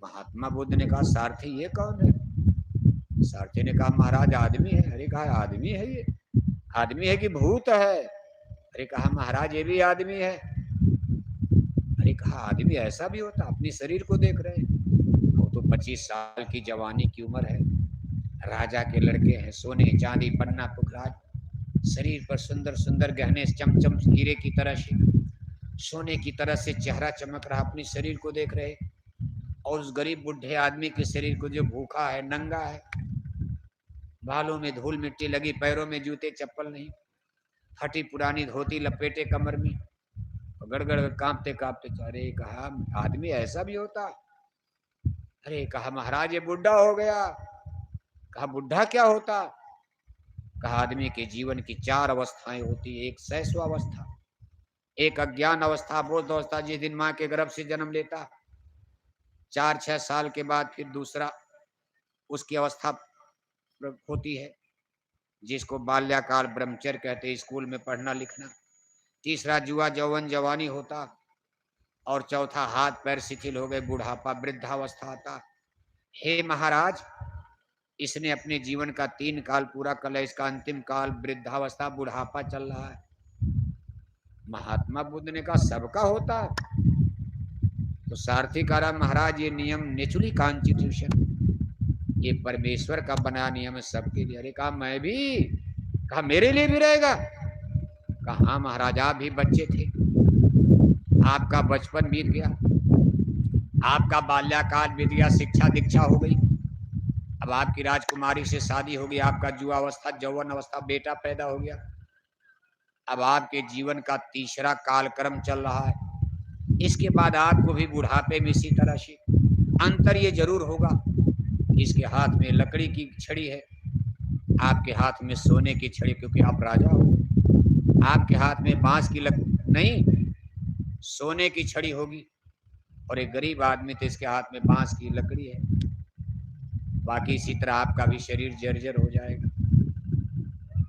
महात्मा बुद्ध ने कहा सारथी ये कौन है? सारथी ने कहा महाराज आदमी है। अरे कहा आदमी है, ये आदमी है कि भूत है? अरे कहा महाराज ये भी आदमी है। अरे कहा आदमी ऐसा भी होता? अपने शरीर को देख रहे हैं, वो तो 25 साल की जवानी की उम्र है, राजा के लड़के हैं, सोने चांदी पन्ना पुखराज, शरीर पर सुंदर सुंदर गहने चमचम हीरे की तरह से, सोने की तरह से चेहरा चमक रहा, अपने शरीर को देख रहे। और उस गरीब बुढ़े आदमी के शरीर को जो भूखा है, नंगा है, बालों में धूल मिट्टी लगी, पैरों में जूते चप्पल नहीं, फटी पुरानी धोती लपेटे कमर में, गड़गड़ कांपते कांपते। अरे कहा आदमी ऐसा भी होता? अरे कहा महाराज ये बुढ़ा हो गया। कहा बुढ़ा क्या होता? कहा आदमी के जीवन की 4 अवस्थाएं होती है। एक शैशवावस्था, एक अज्ञान अवस्था, बोध अवस्था, जिस दिन माँ के गर्भ से जन्म लेता, 4-6 साल के बाद फिर दूसरा उसकी अवस्था होती है, जिसको बाल्याकाल ब्रह्मचर्य कहते, स्कूल में पढ़ना लिखना। तीसरा जुआ जौवन जवानी होता, और चौथा हाथ पैर शिथिल हो गए, बुढ़ापा वृद्धावस्था आता। हे महाराज इसने अपने जीवन का 3 काल पूरा कर लिया, इसका अंतिम काल वृद्धावस्था बुढ़ापा चल रहा है। महात्मा बुद्ध ने कहा सबका होता? तो सारथी कह रहा महाराज ये नियम नेचुरली कॉन्स्टिट्यूशन, ये परमेश्वर का बना नियम है सबके लिए। अरे कहा मैं भी? कहा मेरे लिए भी रहेगा? कहा हाँ महाराज आप भी बच्चे थे, आपका बचपन बीत गया, आपका बाल्याकाल बीत गया, शिक्षा दीक्षा हो गई, अब आपकी राजकुमारी से शादी होगी, आपका जुआ अवस्था जौवन अवस्था बेटा पैदा हो गया, अब आपके जीवन का तीसरा कालक्रम चल रहा है। इसके बाद आपको भी बुढ़ापे में इसी तरह से। अंतर ये जरूर होगा, इसके हाथ में लकड़ी की छड़ी है, आपके हाथ में सोने की छड़ी, क्योंकि आप राजा हो। आपके हाथ में बांस की नहीं, सोने की छड़ी होगी, और एक गरीब आदमी तो इसके हाथ में बांस की लकड़ी है। बाकी इसी तरह आपका भी शरीर जर्जर हो जाएगा।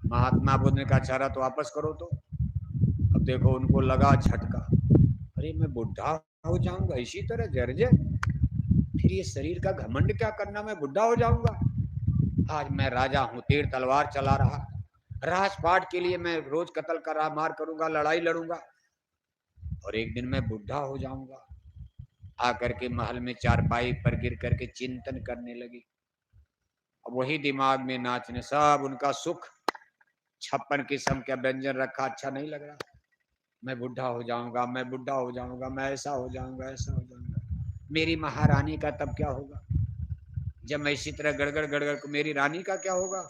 महात्मा बुद्ध ने कहा चारा तो वापस करो। तो अब देखो उनको लगा झटका, अरे मैं बुढ़ा हो जाऊंगा इसी तरह जर्जर, फिर ये शरीर का घमंड क्या करना, मैं बुढ़ा हो जाऊंगा। आज मैं राजा हूं, तीर तलवार चला रहा, राजपाट के लिए मैं रोज कत्ल कर रहा, मार करूंगा, लड़ाई लड़ूंगा, और एक दिन मैं बुढ़ा हो जाऊंगा। आकर के महल में चारपाई पर गिर करके चिंतन करने लगी। अब वही दिमाग में नाचने, सब उनका सुख, 56 किस्म का व्यंजन रखा, अच्छा नहीं लग रहा। मैं बुढ़ा हो जाऊंगा, मैं बुढ़ा हो जाऊंगा, मैं ऐसा हो जाऊंगा, ऐसा हो जाऊंगा, मेरी महारानी का तब क्या होगा जब मैं इसी तरह गड़गड़ गड़गड़ को, मेरी रानी का क्या होगा।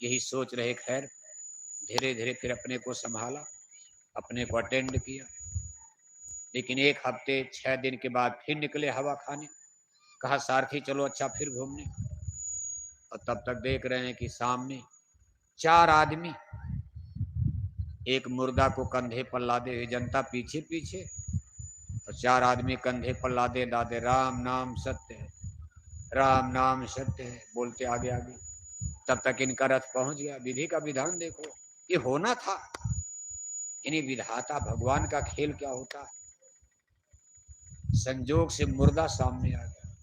यही सोच रहे। खैर धीरे धीरे फिर अपने को संभाला, अपने को अटेंड किया। लेकिन 1 हफ्ते 6 दिन के बाद फिर निकले हवा खाने। कहा सारथी चलो अच्छा फिर घूमने। और तब तक देख रहे हैं कि सामने 4 आदमी एक मुर्दा को कंधे पर लादे हुए, जनता पीछे पीछे, और 4 आदमी कंधे पर लादे दादे राम नाम सत्य है, राम नाम सत्य है बोलते आगे आगे। तब तक इनका रथ पहुंच गया। विधि का विधान देखो, ये होना था। इन्हीं विधाता भगवान का खेल क्या होता है। संजोग से मुर्दा सामने आ गया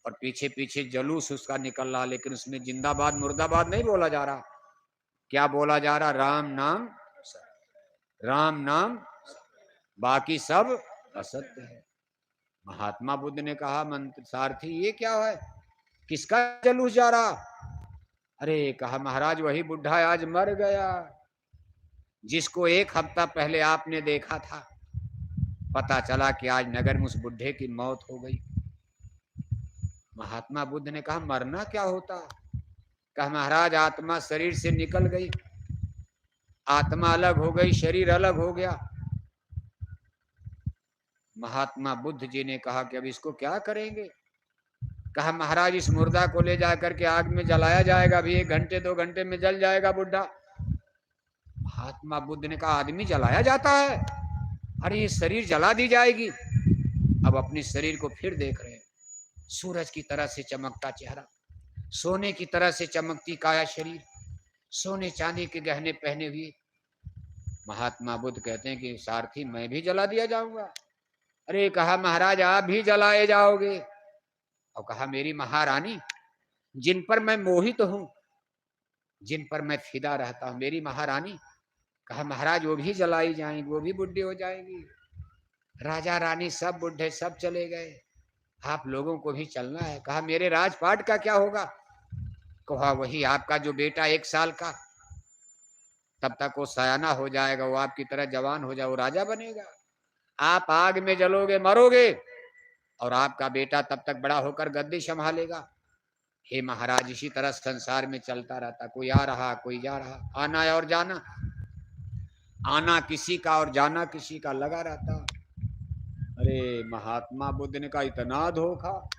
और पीछे पीछे जुलूस उसका निकल रहा, लेकिन उसमें जिंदाबाद मुर्दाबाद नहीं बोला जा रहा। क्या बोला जा रहा? राम नाम, राम नाम, बाकी सब असत्य है। महात्मा बुद्ध ने कहा मंत्र सारथी ये क्या है, किसका जुलूस जा रहा? अरे कहा महाराज वही बुढ़ा आज मर गया जिसको 1 हफ्ता पहले आपने देखा था। पता चला कि आज नगर में उस बुढ़े की मौत हो गई। महात्मा बुद्ध ने कहा मरना क्या होता? कहा महाराज आत्मा शरीर से निकल गई, आत्मा अलग हो गई, शरीर अलग हो गया। महात्मा बुद्ध जी ने कहा कि अब इसको क्या करेंगे? कहा महाराज इस मुर्दा को ले जाकर के आग में जलाया जाएगा, अभी 1 घंटे 2 घंटे में जल जाएगा बुढ़ा। महात्मा बुद्ध ने कहा आदमी जलाया जाता है? अरे ये शरीर जला दी जाएगी। अब अपने शरीर को फिर देख रहे हैं, सूरज की तरह से चमकता चेहरा, सोने की तरह से चमकती काया शरीर, सोने चांदी के गहने पहने हुए। महात्मा बुद्ध कहते हैं कि सारथी मैं भी जला दिया जाऊंगा। अरे कहा महाराज आप भी जलाए जाओगे। और कहा मेरी महारानी जिन पर मैं मोहित हूं, जिन पर मैं फिदा रहता हूं, मेरी महारानी। कहा महाराज वो भी जलाई जाएंगी, वो भी बुढ़ी हो जाएंगी। राजा रानी सब बुढ़े, सब चले गए, आप लोगों को भी चलना है। कहा मेरे राजपाट का क्या होगा? कहा वही आपका जो बेटा 1 साल का, तब तक वो सयाना हो जाएगा, वो आपकी तरह जवान हो जाए, वो राजा बनेगा। आप आग में जलोगे, मरोगे, और आपका बेटा तब तक बड़ा होकर गद्दी संभालेगा। हे महाराज इसी तरह संसार में चलता रहता, कोई आ रहा कोई जा रहा, आना और जाना, आना किसी का और जाना किसी का लगा रहता। अरे महात्मा बुद्ध ने कहा इतना धोखा,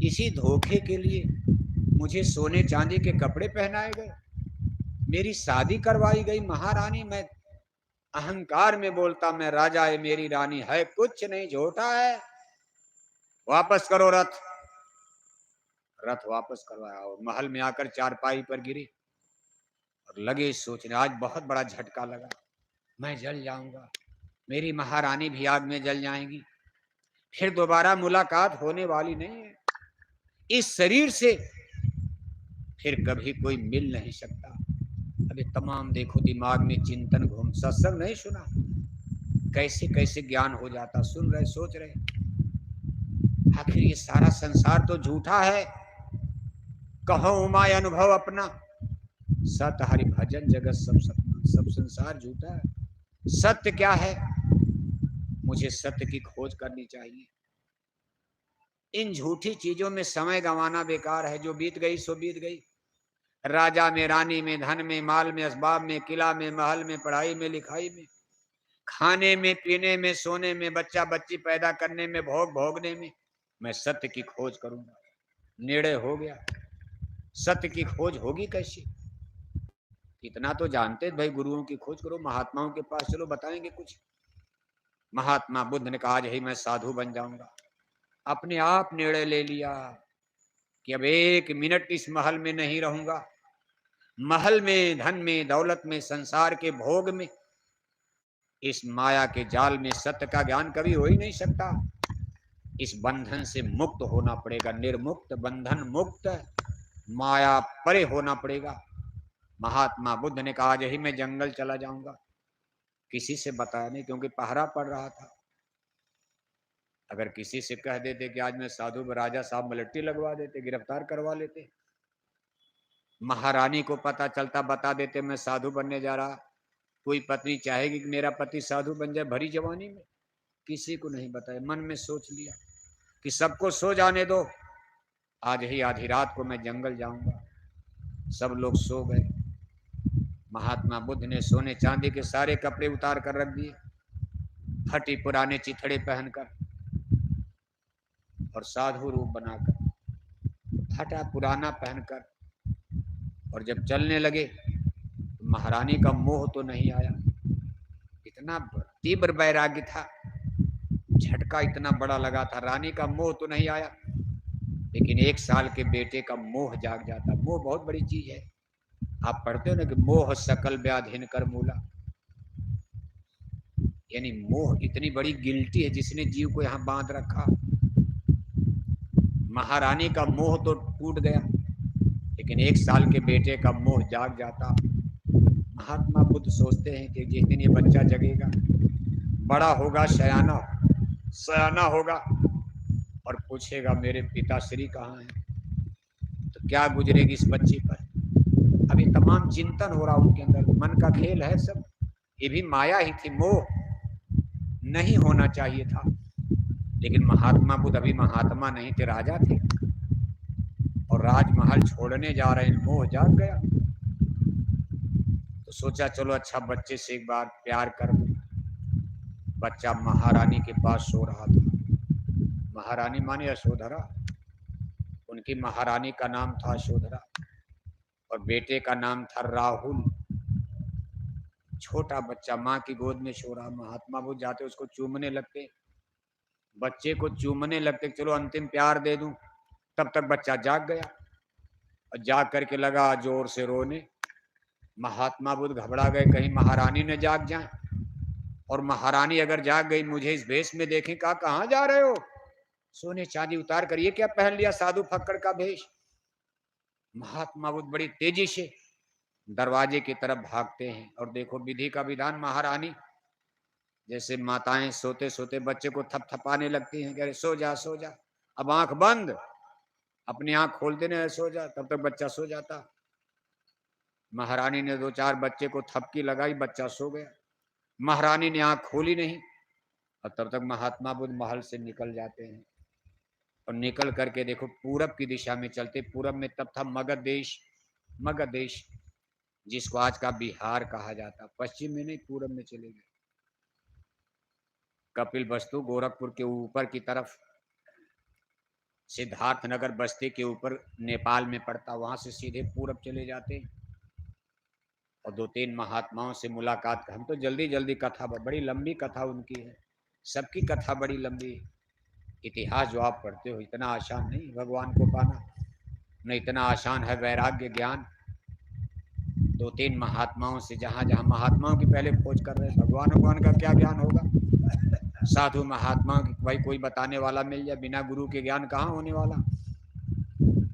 इसी धोखे के लिए मुझे सोने चांदी के कपड़े पहनाए गए, मेरी शादी करवाई गई। महारानी मैं अहंकार में बोलता मैं राजा है, मेरी रानी है कुछ नहीं, झूठा है। वापस करो रथ। रथ वापस करवाया और महल में आकर चारपाई पर गिरे और लगे सोचने आज बहुत बड़ा झटका लगा, मैं जल जाऊंगा, मेरी महारानी भी आग में जल जाएंगी, फिर दोबारा मुलाकात होने वाली नहीं है, इस शरीर से फिर कभी कोई मिल नहीं सकता। अभी तमाम देखो दिमाग में चिंतन घूम, सत्संग नहीं सुना, कैसे कैसे ज्ञान हो जाता, सुन रहे सोच रहे आखिर ये सारा संसार तो झूठा है। कहो उमाय अनुभव अपना, सत हरि भजन जगत सब सपना। सब संसार झूठा है। सत्य क्या है? मुझे सत्य की खोज करनी चाहिए। इन झूठी चीजों में समय गंवाना बेकार है। जो बीत गई सो बीत गई। राजा में, रानी में, धन में, माल में, असबाब में, किला में, महल में, पढ़ाई में, लिखाई में, खाने में, पीने में, सोने में, बच्चा बच्ची पैदा करने में, भोग भोगने में, मैं सत्य की खोज करूंगा। निर्णय हो गया। सत्य की खोज होगी कैसे? इतना तो जानते भाई, गुरुओं की खोज करो, महात्माओं के पास चलो, बताएंगे कुछ। महात्मा बुद्ध ने कहा आज ही मैं साधु बन जाऊंगा। अपने आप निर्णय ले लिया कि अब 1 मिनट इस महल में नहीं रहूंगा। महल में, धन में, दौलत में, संसार के भोग में, इस माया के जाल में सत्य का ज्ञान कभी हो ही नहीं सकता। इस बंधन से मुक्त होना पड़ेगा, निर्मुक्त, बंधन मुक्त, माया परे होना पड़ेगा। महात्मा बुद्ध ने कहा आज ही मैं जंगल चला जाऊंगा। किसी से बताया नहीं क्योंकि पहरा पड़ रहा था। अगर किसी से कह देते कि आज मैं साधु राजा साहब मलट्टी लगवा देते, गिरफ्तार करवा लेते। महारानी को पता चलता, बता देते मैं साधु बनने जा रहा। कोई पत्नी चाहेगी कि मेरा पति साधु बन जाए भरी जवानी में? किसी को नहीं बताया, मन में सोच लिया कि सबको सो जाने दो, आज ही आधी रात को मैं जंगल जाऊंगा। सब लोग सो गए। महात्मा बुद्ध ने सोने चांदी के सारे कपड़े उतार कर रख दिए, फटी पुराने चिथड़े पहनकर और साधु रूप बनाकर, फटा पुराना पहनकर, और जब चलने लगे तो महारानी का मोह तो नहीं आया। इतना तीव्र वैराग्य था, झटका इतना बड़ा लगा था, रानी का मोह तो नहीं आया, लेकिन 1 साल के बेटे का मोह जाग जाता। मोह बहुत बड़ी चीज है। आप पढ़ते हो ना कि मोह सकल व्याधिन कर मूला, यानी मोह इतनी बड़ी गिल्टी है जिसने जीव को यहां बांध रखा। महारानी का मोह तो टूट गया, लेकिन 1 साल के बेटे का मोह जाग जाता। महात्मा बुद्ध सोचते हैं कि जिस दिन ये बच्चा जगेगा, बड़ा होगा, सयाना होगा और पूछेगा मेरे पिताश्री कहाँ हैं, तो क्या गुजरेगी इस बच्चे पर। अभी तमाम चिंतन हो रहा उनके अंदर, मन का खेल है सब। ये भी माया ही थी, मोह नहीं होना चाहिए था। लेकिन महात्मा बुद्ध अभी महात्मा नहीं थे, राजा थे और राजमहल छोड़ने जा रहे हैं। मोह जाग गया तो सोचा चलो अच्छा बच्चे से एक बार प्यार कर लूं। बच्चा महारानी के पास सो रहा था। महारानी माने यशोधरा, उनकी महारानी का नाम था यशोधरा और बेटे का नाम था राहुल। छोटा बच्चा माँ की गोद में सो रहा। महात्मा बुद्ध जाते उसको चूमने लगते, बच्चे को चूमने लगते, चलो अंतिम प्यार दे दूं। तब तक बच्चा जाग गया और जाग करके लगा जोर से रोने। महात्मा बुद्ध घबरा गए, कहीं महारानी न जाग जाए, और महारानी अगर जाग गई मुझे इस भेष में देखें, कहा कहाँ जा रहे हो? सोने चांदी उतार कर ये क्या पहन लिया, साधु फक्कड़ का भेष। महात्मा बुद्ध बड़ी तेजी से दरवाजे की तरफ भागते हैं और देखो विधि का विधान, महारानी जैसे माताएं सोते सोते बच्चे को थपथपाने लगती हैं, कह रहे सो जा सो जा, अब आंख बंद। अपनी आंख खोलते नहीं, सो जा, तब तक बच्चा सो जाता। महारानी ने 2-4 बच्चे को थपकी लगाई, बच्चा सो गया। महारानी ने आंख खोली नहीं और तब तक महात्मा बुद्ध महल से निकल जाते हैं और निकल करके देखो पूरब की दिशा में चलते। पूरब में तब था मगध देश, जिसको आज का बिहार कहा जाता। पश्चिम में नहीं, पूरब में चले गए। कपिल वस्तु गोरखपुर के ऊपर की तरफ, सिद्धार्थनगर बस्ती के ऊपर नेपाल में पड़ता, वहां से सीधे पूरब चले जाते और 2-3 महात्माओं से मुलाकात। हम तो जल्दी जल्दी कथा, बड़ी लंबी कथा उनकी है, सबकी कथा बड़ी लंबी है। इतिहास जो आप पढ़ते हो इतना आसान नहीं भगवान को पाना, न इतना आसान है वैराग्य ज्ञान। 2-3 महात्माओं से, जहाँ जहाँ महात्माओं की पहले खोज कर रहे, भगवान का क्या ज्ञान होगा। साधु महात्माओं की भाई कोई बताने वाला मिल जाए, बिना गुरु के ज्ञान कहाँ होने वाला।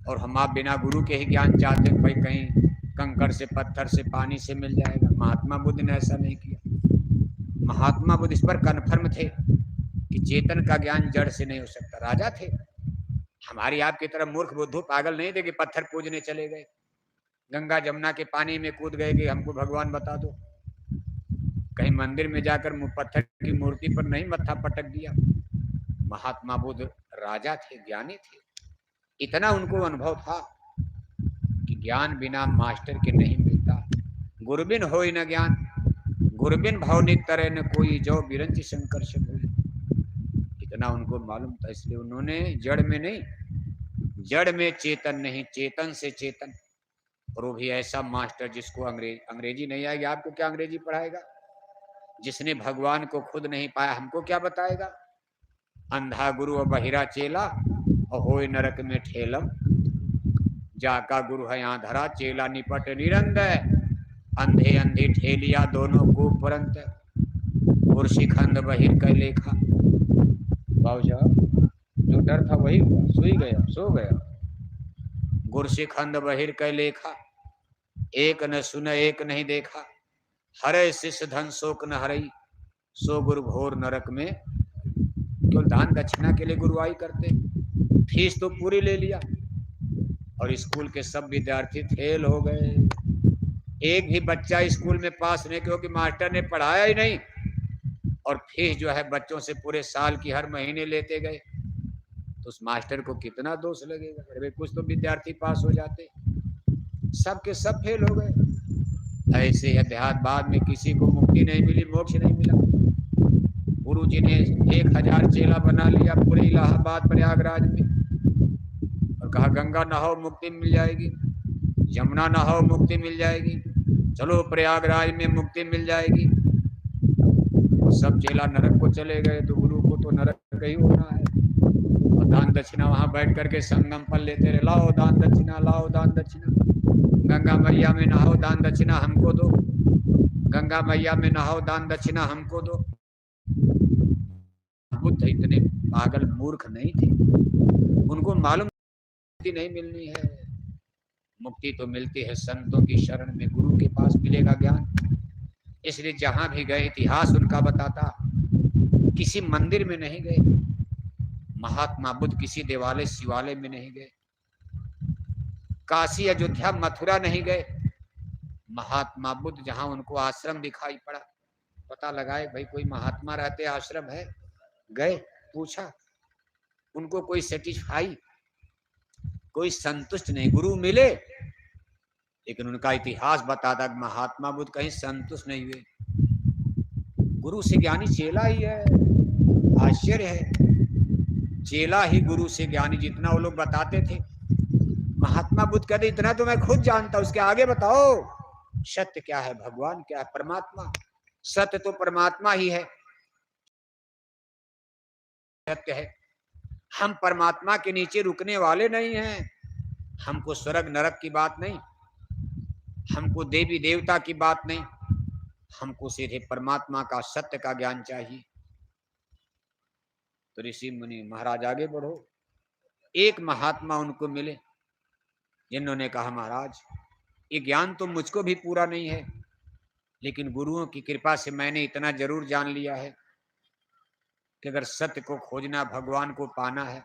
और हम आप बिना गुरु के ही ज्ञान चाहते हैं, भाई कहीं कंकड़ से, पत्थर से, पानी से मिल जाएगा। महात्मा बुद्ध ने ऐसा नहीं किया। महात्मा बुद्ध इस पर कन्फर्म थे कि चेतन का ज्ञान जड़ से नहीं हो सकता। राजा थे, हमारी आपकी तरह मूर्ख बुद्धू पागल नहीं थे कि पत्थर पूजने चले गए, गंगा जमुना के पानी में कूद गए कि हमको भगवान बता दो। कहीं मंदिर में जाकर पत्थर की मूर्ति पर नहीं मत्था पटक दिया। महात्मा बुद्ध राजा थे, ज्ञानी थे। इतना उनको अनुभव था कि ज्ञान बिना मास्टर के नहीं मिलता। गुरबिन होई न ज्ञान, गुरबिन भवनिक तरह न कोई, जो बिरंच संकर्षण हुई। इतना उनको मालूम था, इसलिए उन्होंने जड़ में नहीं, जड़ में चेतन नहीं, चेतन से चेतन। और वो भी ऐसा मास्टर जिसको अंग्रेजी नहीं आएगी। आपको क्या अंग्रेजी पढ़ाएगा? जिसने भगवान को खुद नहीं पाया हमको क्या बताएगा। अंधा गुरु और बहिरा चेला, और होए नरक में ठेलम। जाका गुरु है यहाँ धरा, चेला निपट निरंदय। अंधे अंधे ठेलिया दोनों को परंत, गुरशिखंड बहिर कै लेखा। बाबू साहब जो डर था वही हुआ, सो गया। गुरशिखंड बहिर कै लेखा, एक न सुन एक नहीं देखा। हरे शिष्य धन शोक न हरई, सो गुरु घोर नरक में केवल दान दक्षिणा के लिए गुरुवाई करते, फीस तो पूरी ले लिया और स्कूल के सब विद्यार्थी फेल हो गए। एक भी बच्चा स्कूल में पास नहीं, क्योंकि मास्टर ने पढ़ाया ही नहीं और फीस जो है बच्चों से पूरे साल की हर महीने लेते गए। तो उस मास्टर को कितना दोष लगेगा? अरे कुछ तो विद्यार्थी पास हो जाते, सब के सब फेल हो गए। ऐसे ही अध्यात्मवाद में किसी को मुक्ति नहीं मिली, मोक्ष नहीं मिला। गुरु जी ने 1000 चेला बना लिया पूरे इलाहाबाद प्रयागराज में और कहा गंगा नहाओ मुक्ति मिल जाएगी, यमुना नहाओ मुक्ति मिल जाएगी, चलो प्रयागराज में मुक्ति मिल जाएगी। और सब चेला नरक को चले गए, तो गुरु को तो नरक ही होना है। और दान दक्षिणा वहां बैठ करके संगम पर लेते रहे, लाओ दान दक्षिणा, लाओ दान दक्षिणा, गंगा मैया में नहाओ दान दक्षिणा हमको दो, गंगा मैया में नहाओ दान दक्षिणा हमको दो। बुद्ध इतने पागल मूर्ख नहीं थे, उनको मालूम मुक्ति नहीं मिलनी है। मुक्ति तो मिलती है संतों की शरण में, गुरु के पास मिलेगा ज्ञान। इसलिए जहां भी गए इतिहास उनका बताता, किसी मंदिर में नहीं गए, महात्मा बुद्ध किसी देवालय शिवालय में नहीं गए, काशी अयोध्या मथुरा नहीं गए। महात्मा बुद्ध जहां उनको आश्रम दिखाई पड़ा, पता लगाए भाई कोई महात्मा रहते आश्रम है, गए पूछा, उनको कोई सेटिस्फाई, कोई संतुष्ट नहीं। गुरु मिले लेकिन उनका इतिहास बताता कि महात्मा बुद्ध कहीं संतुष्ट नहीं हुए। गुरु से ज्ञानी चेला ही है। आश्चर्य है, चेला ही गुरु से ज्ञानी, जितना वो लोग बताते थे। महात्मा बुद्ध कहते इतना तो मैं खुद जानता, उसके आगे बताओ सत्य क्या है, भगवान क्या है, परमात्मा। सत्य तो परमात्मा ही है, सत्य है। हम परमात्मा के नीचे रुकने वाले नहीं हैं। हमको स्वर्ग नरक की बात नहीं, हमको देवी देवता की बात नहीं, हमको सीधे परमात्मा का सत्य का ज्ञान चाहिए। तो ऋषि मुनि महाराज आगे बढ़ो। एक महात्मा उनको मिले जिन्होंने कहा महाराज ये ज्ञान तो मुझको भी पूरा नहीं है, लेकिन गुरुओं की कृपा से मैंने इतना जरूर जान लिया है कि अगर सत्य को खोजना, भगवान को पाना है,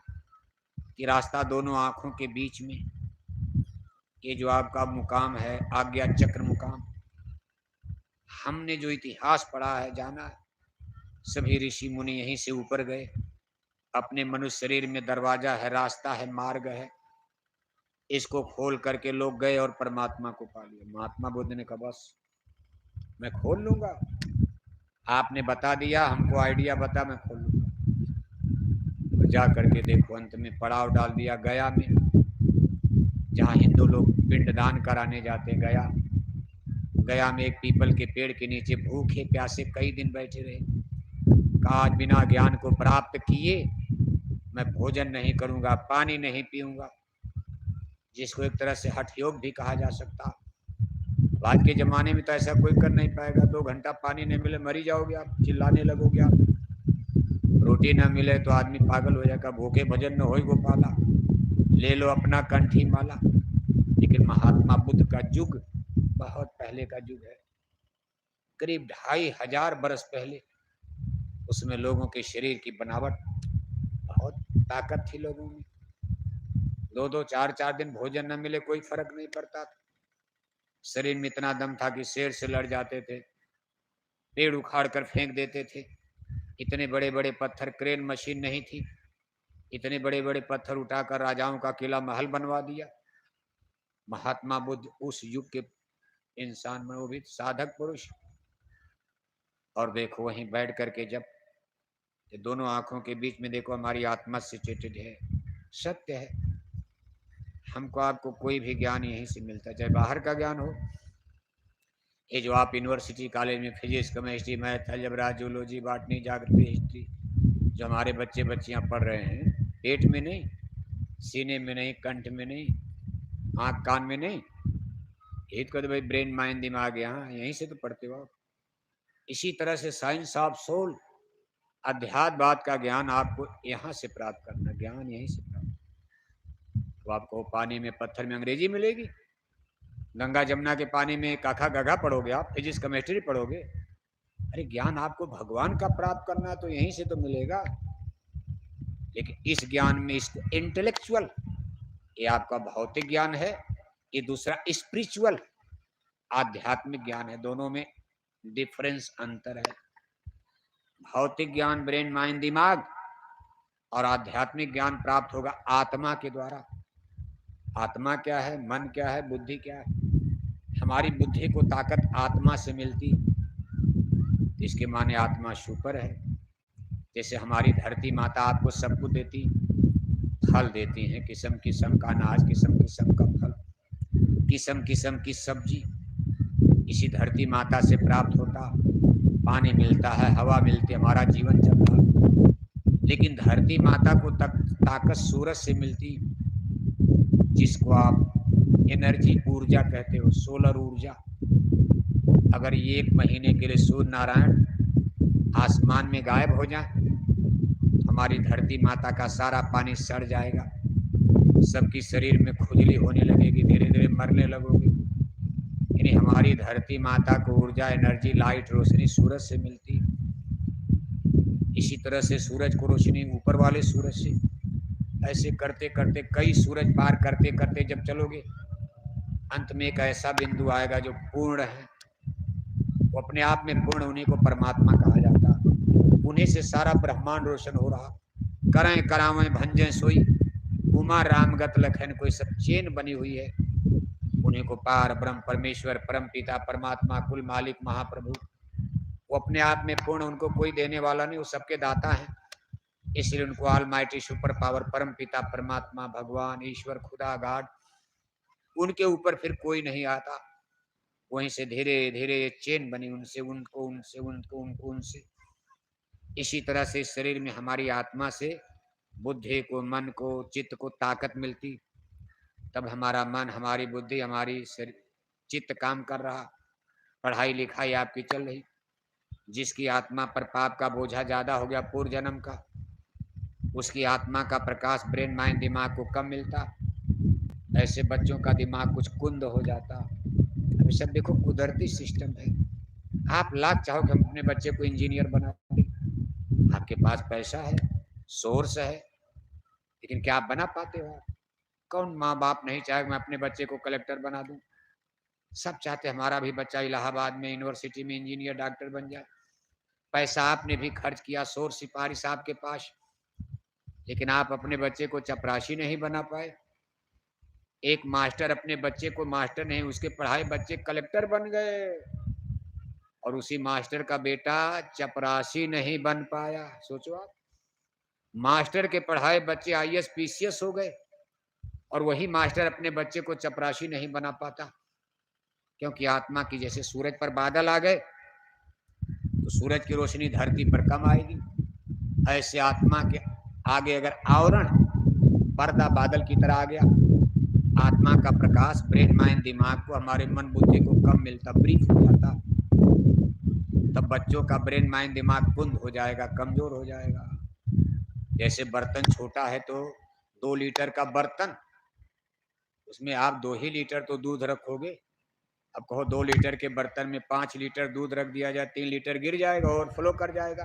कि रास्ता दोनों आंखों के बीच में, ये जो आपका मुकाम है आज्ञा चक्र मुकाम, हमने जो इतिहास पढ़ा है, जाना है, सभी ऋषि मुनि यहीं से ऊपर गए। अपने मनुष्य शरीर में दरवाजा है, रास्ता है, मार्ग है, इसको खोल करके लोग गए और परमात्मा को पा लिया। महात्मा बुद्ध ने कहा बस मैं खोल लूंगा, आपने बता दिया, हमको आइडिया बता, मैं खोल लूंगा। जा करके देखो अंत में पड़ाव डाल दिया गया में, जहाँ हिंदू लोग पिंडदान कराने जाते। गया में एक पीपल के पेड़ के नीचे भूखे प्यासे कई दिन बैठे रहे। कहा आज बिना ज्ञान को प्राप्त किए मैं भोजन नहीं करूंगा, पानी नहीं पीऊंगा, जिसको एक तरह से हठ योग भी कहा जा सकता। आज के जमाने में तो ऐसा कोई कर नहीं पाएगा। 2 घंटा पानी नहीं मिले मरी जाओगे आप, चिल्लाने लगोगे आप। रोटी ना मिले तो आदमी पागल हो जाएगा, भूखे भजन न होई गोपाला, ले लो अपना कंठी माला। लेकिन महात्मा बुद्ध का युग बहुत पहले का युग है, करीब 2500 बरस पहले। उसमें लोगों के शरीर की बनावट, बहुत ताकत थी लोगों में। 2-2 4-4 दिन भोजन न मिले कोई फर्क नहीं पड़ता था। शरीर में इतना दम था कि शेर से लड़ जाते थे, पेड़ उखाड़ कर फेंक देते थे। इतने बड़े बड़े पत्थर, क्रेन मशीन नहीं थी, इतने बड़े बड़े पत्थर उठाकर राजाओं का किला महल बनवा दिया। महात्मा बुद्ध उस युग के इंसान में, वो भी साधक पुरुष। और देखो वहीं बैठ करके जब दोनों आंखों के बीच में देखो हमारी आत्मा से चिटित है, सत्य है। हमको आपको कोई भी ज्ञान यहीं से मिलता है, चाहे बाहर का ज्ञान हो। ये जो आप यूनिवर्सिटी कॉलेज में physics, chemistry, math, algebra, zoology, botany, geography, history जो हमारे बच्चे बच्चियां पढ़ रहे हैं, पेट में नहीं, सीने में नहीं, कंठ में नहीं, आँख कान में नहीं, यही तो कहते भाई ब्रेन माइंड दिमाग, यहाँ यहीं से तो पढ़ते हो आप। इसी तरह से साइंस ऑफ सोल, अध्यात्मवाद का ज्ञान आपको यहाँ से प्राप्त करना, ज्ञान यहीं से प्राप्त। तो आपको पानी में, पत्थर में अंग्रेजी मिलेगी, गंगा जमुना के पानी में काखा गगा पढ़ोगे आप, फिजिक्स केमिस्ट्री पढ़ोगे। अरे ज्ञान आपको भगवान का प्राप्त करना तो यहीं से तो मिलेगा। लेकिन इस ज्ञान में इसको इंटेलेक्चुअल, ये आपका भौतिक ज्ञान है, ये दूसरा स्पिरिचुअल आध्यात्मिक ज्ञान है। दोनों में डिफरेंस, अंतर है। भौतिक ज्ञान ब्रेन माइंड दिमाग, और आध्यात्मिक ज्ञान प्राप्त होगा आत्मा के द्वारा। आत्मा क्या है, मन क्या है, बुद्धि क्या है? हमारी बुद्धि को ताकत आत्मा से मिलती, इसके माने आत्मा सुपर है। जैसे हमारी धरती माता आपको सब कुछ देती, फल देती हैं, किस्म किस्म का अनाज, किस्म किस्म का फल, किस्म किस्म की सब्जी, इसी धरती माता से प्राप्त होता। पानी मिलता है, हवा मिलती है, हमारा जीवन चलता है। लेकिन धरती माता को ताकत सूरज से मिलती, जिसको आप एनर्जी, ऊर्जा कहते हो, सोलर ऊर्जा। अगर ये 1 महीने के लिए सूर्य नारायण आसमान में गायब हो जाए, हमारी धरती माता का सारा पानी सड़ जाएगा, सबकी शरीर में खुजली होने लगेगी, धीरे धीरे मरने लगोगे। यानी हमारी धरती माता को ऊर्जा, एनर्जी, लाइट, रोशनी सूरज से मिलती। इसी तरह से सूरज को रोशनी ऊपर वाले सूरज से। ऐसे करते करते, कई सूरज पार करते करते जब चलोगे, अंत में एक ऐसा बिंदु आएगा जो पूर्ण है। वो अपने आप में पूर्ण, उन्हीं को परमात्मा कहा जाता। उन्हीं से सारा ब्रह्मांड रोशन हो रहा। करें करावें भंजें सोई, उमा राम गत लखन, कोई सब चेन बनी हुई है। उन्हीं को पार ब्रह्म परमेश्वर, परम पिता, परमात्मा, कुल मालिक, महाप्रभु, वो अपने आप में पूर्ण, उनको कोई देने वाला नहीं, वो सबके दाता हैं। इसलिए उनको ऑलमाइटी, सुपर पावर, परम पिता, परमात्मा, भगवान, ईश्वर, खुदा, गॉड, उनके ऊपर फिर कोई नहीं आता। वहीं से धीरे धीरे चेन बनी, उनसे उनको, उनसे उनको, उनको उनसे। इसी तरह से शरीर में हमारी आत्मा से बुद्धि को, मन को, चित्त को ताकत मिलती। तब हमारा मन, हमारी बुद्धि, हमारी चित्त काम कर रहा। पढ़ाई लिखाई आपकी चल रही। जिसकी आत्मा पर पाप का बोझा ज्यादा हो गया पूर्व जन्म का, उसकी आत्मा का प्रकाश, ब्रेन माइंड दिमाग को कम मिलता। ऐसे बच्चों का दिमाग कुछ कुंद हो जाता। अभी सब देखो, कुदरती सिस्टम है। आप लाख चाहो कि हम अपने बच्चे को इंजीनियर बना दें, आपके पास पैसा है, सोर्स है, लेकिन क्या आप बना पाते हो? कौन माँ बाप नहीं चाहे मैं अपने बच्चे को कलेक्टर बना दूं? सब चाहते हमारा भी बच्चा इलाहाबाद में यूनिवर्सिटी में इंजीनियर, डॉक्टर बन जाए। पैसा आपने भी खर्च किया, सोर्स, सिफारिश आपके पास, लेकिन आप अपने बच्चे को चपरासी नहीं बना पाए। एक मास्टर अपने बच्चे को, मास्टर नहीं, उसके पढ़ाए बच्चे कलेक्टर बन गए, और उसी मास्टर का बेटा चपरासी नहीं बन पाया। सोचो आप, मास्टर के पढ़ाए बच्चे आईएएस पीसीएस हो गए, और वही मास्टर अपने बच्चे को चपरासी नहीं बना पाता। क्योंकि आत्मा की, जैसे सूरज पर बादल आ गए तो सूरज की रोशनी धरती पर कम आएगी, ऐसे आत्मा के आगे अगर आवरण, पर्दा बादल की तरह आ गया, आत्मा का प्रकाश ब्रेन माइंड दिमाग को, हमारे मन बुद्धि को कम मिलता, ब्रीफ हो जाता। तब बच्चों का ब्रेन माइंड दिमाग कुंद हो जाएगा, कमजोर हो जाएगा। जैसे बर्तन छोटा है तो 2 लीटर का बर्तन, उसमें आप 2 ही लीटर तो दूध रखोगे। अब कहो 2 लीटर के बर्तन में 5 लीटर दूध रख दिया जाए, 3 लीटर गिर जाएगा और फ्लो कर जाएगा।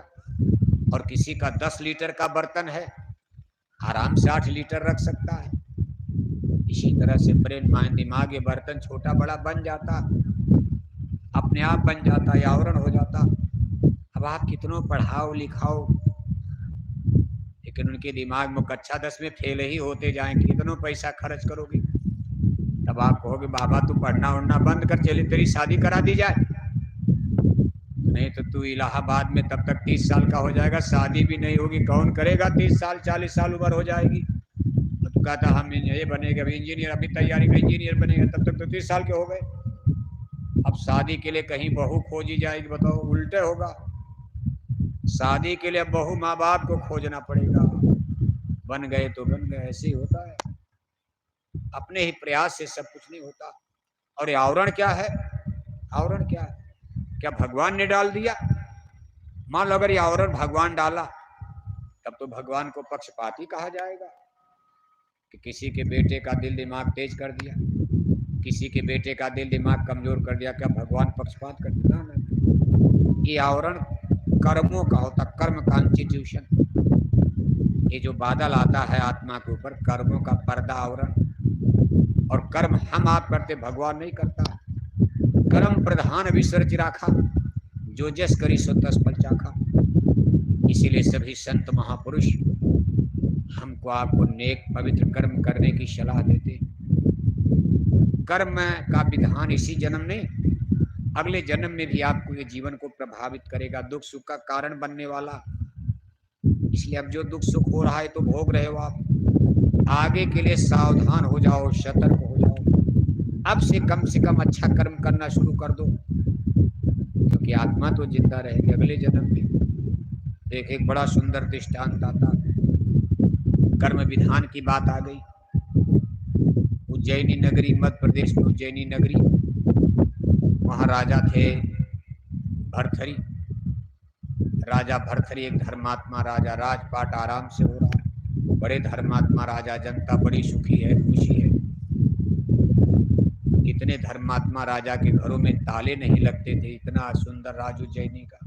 और किसी का 10 लीटर का बर्तन है, आराम से 8 लीटर रख सकता है। इसी तरह से ब्रेन माइंड दिमाग, ये बर्तन छोटा बड़ा बन जाता, अपने आप बन जाता, या आवरण हो जाता। अब आप कितनों पढ़ाओ लिखाओ, लेकिन उनके दिमाग में कक्षा 10 में फेल ही होते जाएंगे, कितनों पैसा खर्च करोगे। तब आप कहोगे बाबा तू पढ़ना उड़ना बंद कर, चले तेरी शादी करा दी जाए। नहीं तो तू इलाहाबाद में तब तक 30 साल का हो जाएगा, शादी भी नहीं होगी, कौन करेगा? 30 साल 40 साल उम्र हो जाएगी। तो तू कहता हम ये बनेगा, अभी इंजीनियर, अभी तैयारी का इंजीनियर बनेगा, तब तक तो 30 साल के हो गए। अब शादी के लिए कहीं बहू खोजी जाएगी, बताओ, उल्टे होगा। शादी के लिए बहू माँ बाप को खोजना पड़ेगा, बन गए तो बन गए, ऐसे ही होता है। अपने ही प्रयास से सब कुछ नहीं होता। और ये आवरण क्या है? आवरण क्या है? क्या भगवान ने डाल दिया? मान लो अगर ये आवरण भगवान डाला, तब तो भगवान को पक्षपाती कहा जाएगा कि किसी के बेटे का दिल दिमाग तेज कर दिया, किसी के बेटे का दिल दिमाग कमजोर कर दिया, क्या भगवान पक्षपात कर दिया? ना, ये आवरण कर्मों का होता, कर्म कॉन्स्टिट्यूशन। ये जो बादल आता है आत्मा के ऊपर, कर्मों का पर्दा आवरण, और कर्म हम आप करते, भगवान नहीं करता। कर्म प्रधान विसर्ज राखा, जो जस करी सो तस फल चाखा। इसीलिए सभी संत महापुरुष हमको आपको नेक पवित्र कर्म करने की सलाह देते। कर्म का विधान इसी जन्म में, अगले जन्म में भी आपको ये जीवन को प्रभावित करेगा, दुख सुख का कारण बनने वाला। इसलिए अब जो दुख सुख हो रहा है तो भोग रहे हो आप, आगे के लिए सावधान हो जाओ, सतर्क हो जाओ। अब से कम अच्छा कर्म करना शुरू कर दो, क्योंकि आत्मा तो जिंदा रहेगी अगले जन्म में। देख, एक बड़ा सुंदर दृष्टांत आता, कर्म विधान की बात आ गई। उज्जैनी नगरी, मध्य प्रदेश में उज्जैनी नगरी, वहाँ राजा थे भरथरी। राजा भरथरी एक धर्मात्मा राजा, राजपाट आराम से हो रहा, बड़े धर्मात्मा राजा, जनता बड़ी सुखी है, खुशी है। इतने धर्मात्मा राजा के घरों में ताले नहीं लगते थे, इतना सुंदर राज उज्जैनी का,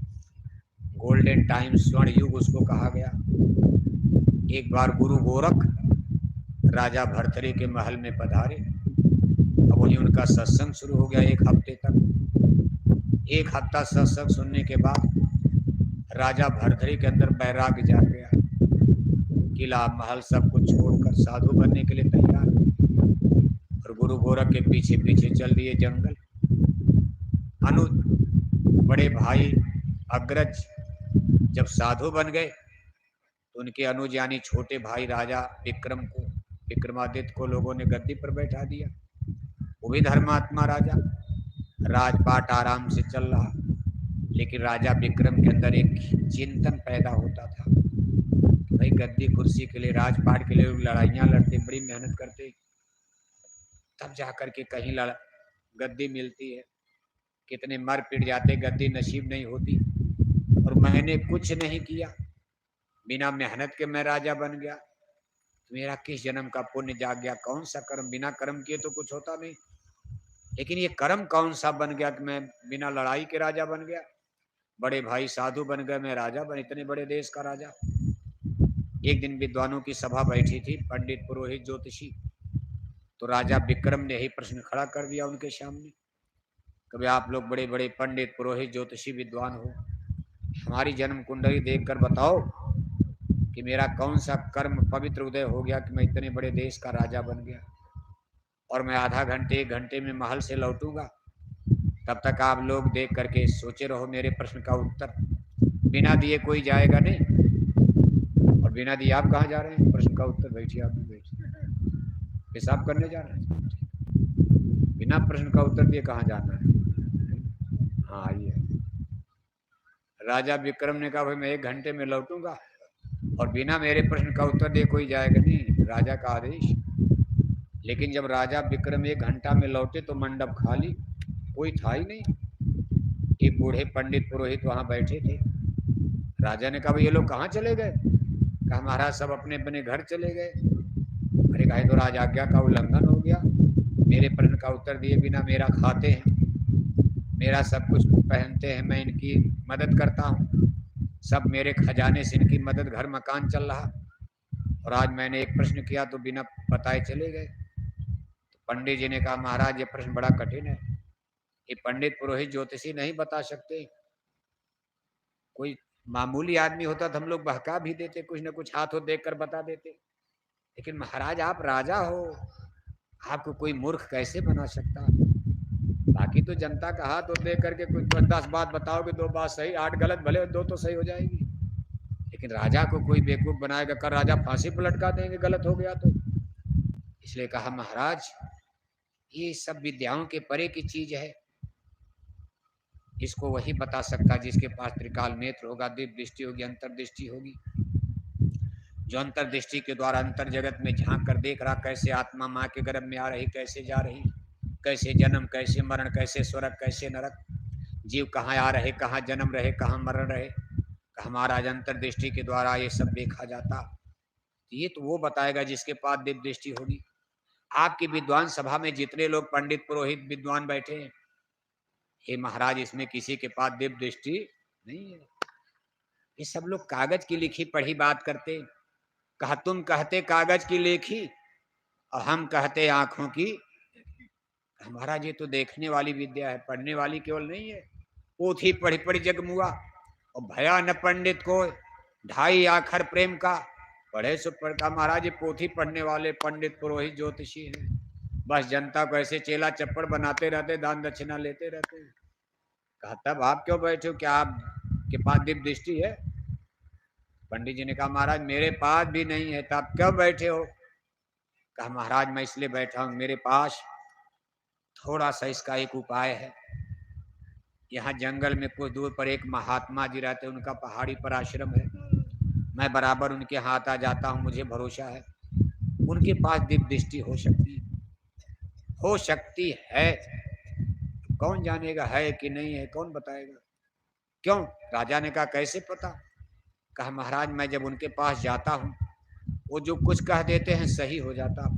गोल्डन टाइम, स्वर्ण युग उसको कहा गया। एक बार गुरु गोरख राजा भरथरी के महल में पधारे। अब वही उनका सत्संग शुरू हो गया, एक हफ्ते तक। एक हफ्ता सत्संग सुनने के बाद राजा भरथरी के अंदर बैराग्य जाग गया। किला महल सब कुछ छोड़कर साधु बनने के लिए तैयार, और गुरु गोरख के पीछे पीछे चल दिए जंगल। अनु बड़े भाई अग्रज जब साधु बन गए तो उनके अनुज यानी छोटे भाई राजा विक्रमादित्य को लोगों ने गद्दी पर बैठा दिया। वो भी धर्मात्मा राजा, राजपाट आराम से चल रहा, लेकिन राजा विक्रम के अंदर एक चिंतन पैदा होता था, भाई गद्दी कुर्सी के लिए, राजपाट के लिए लड़ाइयाँ लड़ते, बड़ी मेहनत करते, तब जाकर के कहीं गद्दी मिलती है। कितने मर पिट जाते, गद्दी नसीब नहीं होती। और मैंने कुछ नहीं किया, बिना मेहनत के मैं राजा बन गया, तो मेरा किस जन्म का पुण्य जाग गया? कौन सा कर्म? बिना कर्म किए तो कुछ होता नहीं, लेकिन ये कर्म कौन सा बन गया कि मैं बिना लड़ाई के राजा बन गया? बड़े भाई साधु बन गए, मैं राजा बन, इतने बड़े देश का राजा। एक दिन विद्वानों की सभा बैठी थी, पंडित पुरोहित ज्योतिषी, तो राजा विक्रम ने यही प्रश्न खड़ा कर दिया उनके सामने, कभी आप लोग बड़े बड़े पंडित पुरोहित ज्योतिषी विद्वान हो, हमारी जन्म कुंडली देखकर बताओ कि मेरा कौन सा कर्म पवित्र उदय हो गया कि मैं इतने बड़े देश का राजा बन गया, और मैं आधा घंटे एक घंटे में महल से लौटूंगा। तब तक आप लोग देख करके सोचे रहो मेरे प्रश्न का उत्तर, बिना दिए कोई जाएगा नहीं। और बिना दिए आप कहाँ जा रहे हैं? प्रश्न का उत्तर बैठिए, आप भी बैठिए, पेशाब करने जा रहे हैं? बिना प्रश्न का उत्तर दिए कहाँ जाना है? हाँ आइए। राजा विक्रम ने कहा, भाई मैं एक घंटे में लौटूंगा, और बिना मेरे प्रश्न का उत्तर दिए कोई जाएगा नहीं, राजा का आदेश। लेकिन जब राजा विक्रम 1 घंटा में लौटे तो मंडप खाली, कोई था ही नहीं। एक बूढ़े पंडित पुरोहित वहां बैठे थे। राजा ने कहा, ये लोग कहाँ चले गए? कहा, महाराज सब अपने अपने घर चले गए। अरे कहा, तो राज आज्ञा का उल्लंघन हो गया, मेरे प्रश्न का उत्तर दिए बिना, मेरा खाते हैं, मेरा सब कुछ पहनते हैं, मैं इनकी मदद करता हूँ, सब मेरे खजाने से इनकी मदद, घर मकान चल रहा, और आज मैंने एक प्रश्न किया तो बिना बताए चले गए। तो पंडित जी ने कहा, महाराज ये प्रश्न बड़ा कठिन है, ये पंडित पुरोहित ज्योतिषी नहीं बता सकते, कोई मामूली आदमी होता तो हम लोग बहका भी देते, कुछ न कुछ हाथों देख कर बता देते, लेकिन महाराज आप राजा हो, आपको कोई मूर्ख कैसे बना सकता? बाकी तो जनता का हाथ देख करके कुछ 10 बात बताओगे, 2 बात सही, 8 गलत, भले 2 तो सही हो जाएगी, लेकिन राजा को कोई बेवकूफ बनाएगा, कर राजा फांसी पर लटका देंगे गलत हो गया तो। इसलिए कहा, महाराज ये सब विद्याओं के परे की चीज है, इसको वही बता सकता जिसके पास त्रिकाल नेत्र होगा, दिव्य दृष्टि होगी, अंतर्दृष्टि होगी, जो अंतर्दृष्टि के द्वारा अंतर जगत में झांक कर देख रहा, कैसे आत्मा माँ के गर्भ में आ रही, कैसे जा रही, कैसे जन्म, कैसे मरण, कैसे स्वर्ग, कैसे नरक, जीव कहाँ आ रहे, कहाँ जन्म रहे, कहाँ मरण रहे, हमारा अंतर्दृष्टि के द्वारा ये सब देखा जाता। ये तो वो बताएगा जिसके पास दिव्य दृष्टि होगी। आपकी विद्वान सभा में जितने लोग पंडित पुरोहित विद्वान बैठे हैं, हे महाराज इसमें किसी के पास दिव्य दृष्टि नहीं है, ये सब लोग कागज की लिखी पढ़ी बात करते, कहा तुम कहते कागज की लेखी और हम कहते आंखों की। महाराज ये तो देखने वाली विद्या है, पढ़ने वाली केवल नहीं है। पोथी पढ़ी पढ़ी जगमुआ और भया न पंडित को, ढाई आखर प्रेम का। पढ़े सो पढ़ का महाराज, ये पोथी पढ़ने वाले पंडित पुरोहित ज्योतिषी हैं, बस जनता को ऐसे चेला चप्पड़ बनाते रहते, दान दक्षिणा लेते रहते। कहा तब आप क्यों बैठे हो, क्या आपके पास दिव्य दृष्टि है? पंडित जी ने कहा महाराज मेरे पास भी नहीं है, तो आप क्यों बैठे हो? कहा महाराज मैं इसलिए बैठा हूं, मेरे पास थोड़ा सा इसका एक उपाय है। यहाँ जंगल में कुछ दूर पर एक महात्मा जी रहते हैं, उनका पहाड़ी पर आश्रम है। मैं बराबर उनके हाथ आ जाता हूँ, मुझे भरोसा है उनके पास दिव्य दृष्टि हो सकती है। कौन जानेगा है कि नहीं है, कौन बताएगा? क्यों? राजा ने कहा कैसे पता? कहा महाराज मैं जब उनके पास जाता हूँ, वो जो कुछ कह देते हैं सही हो जाता।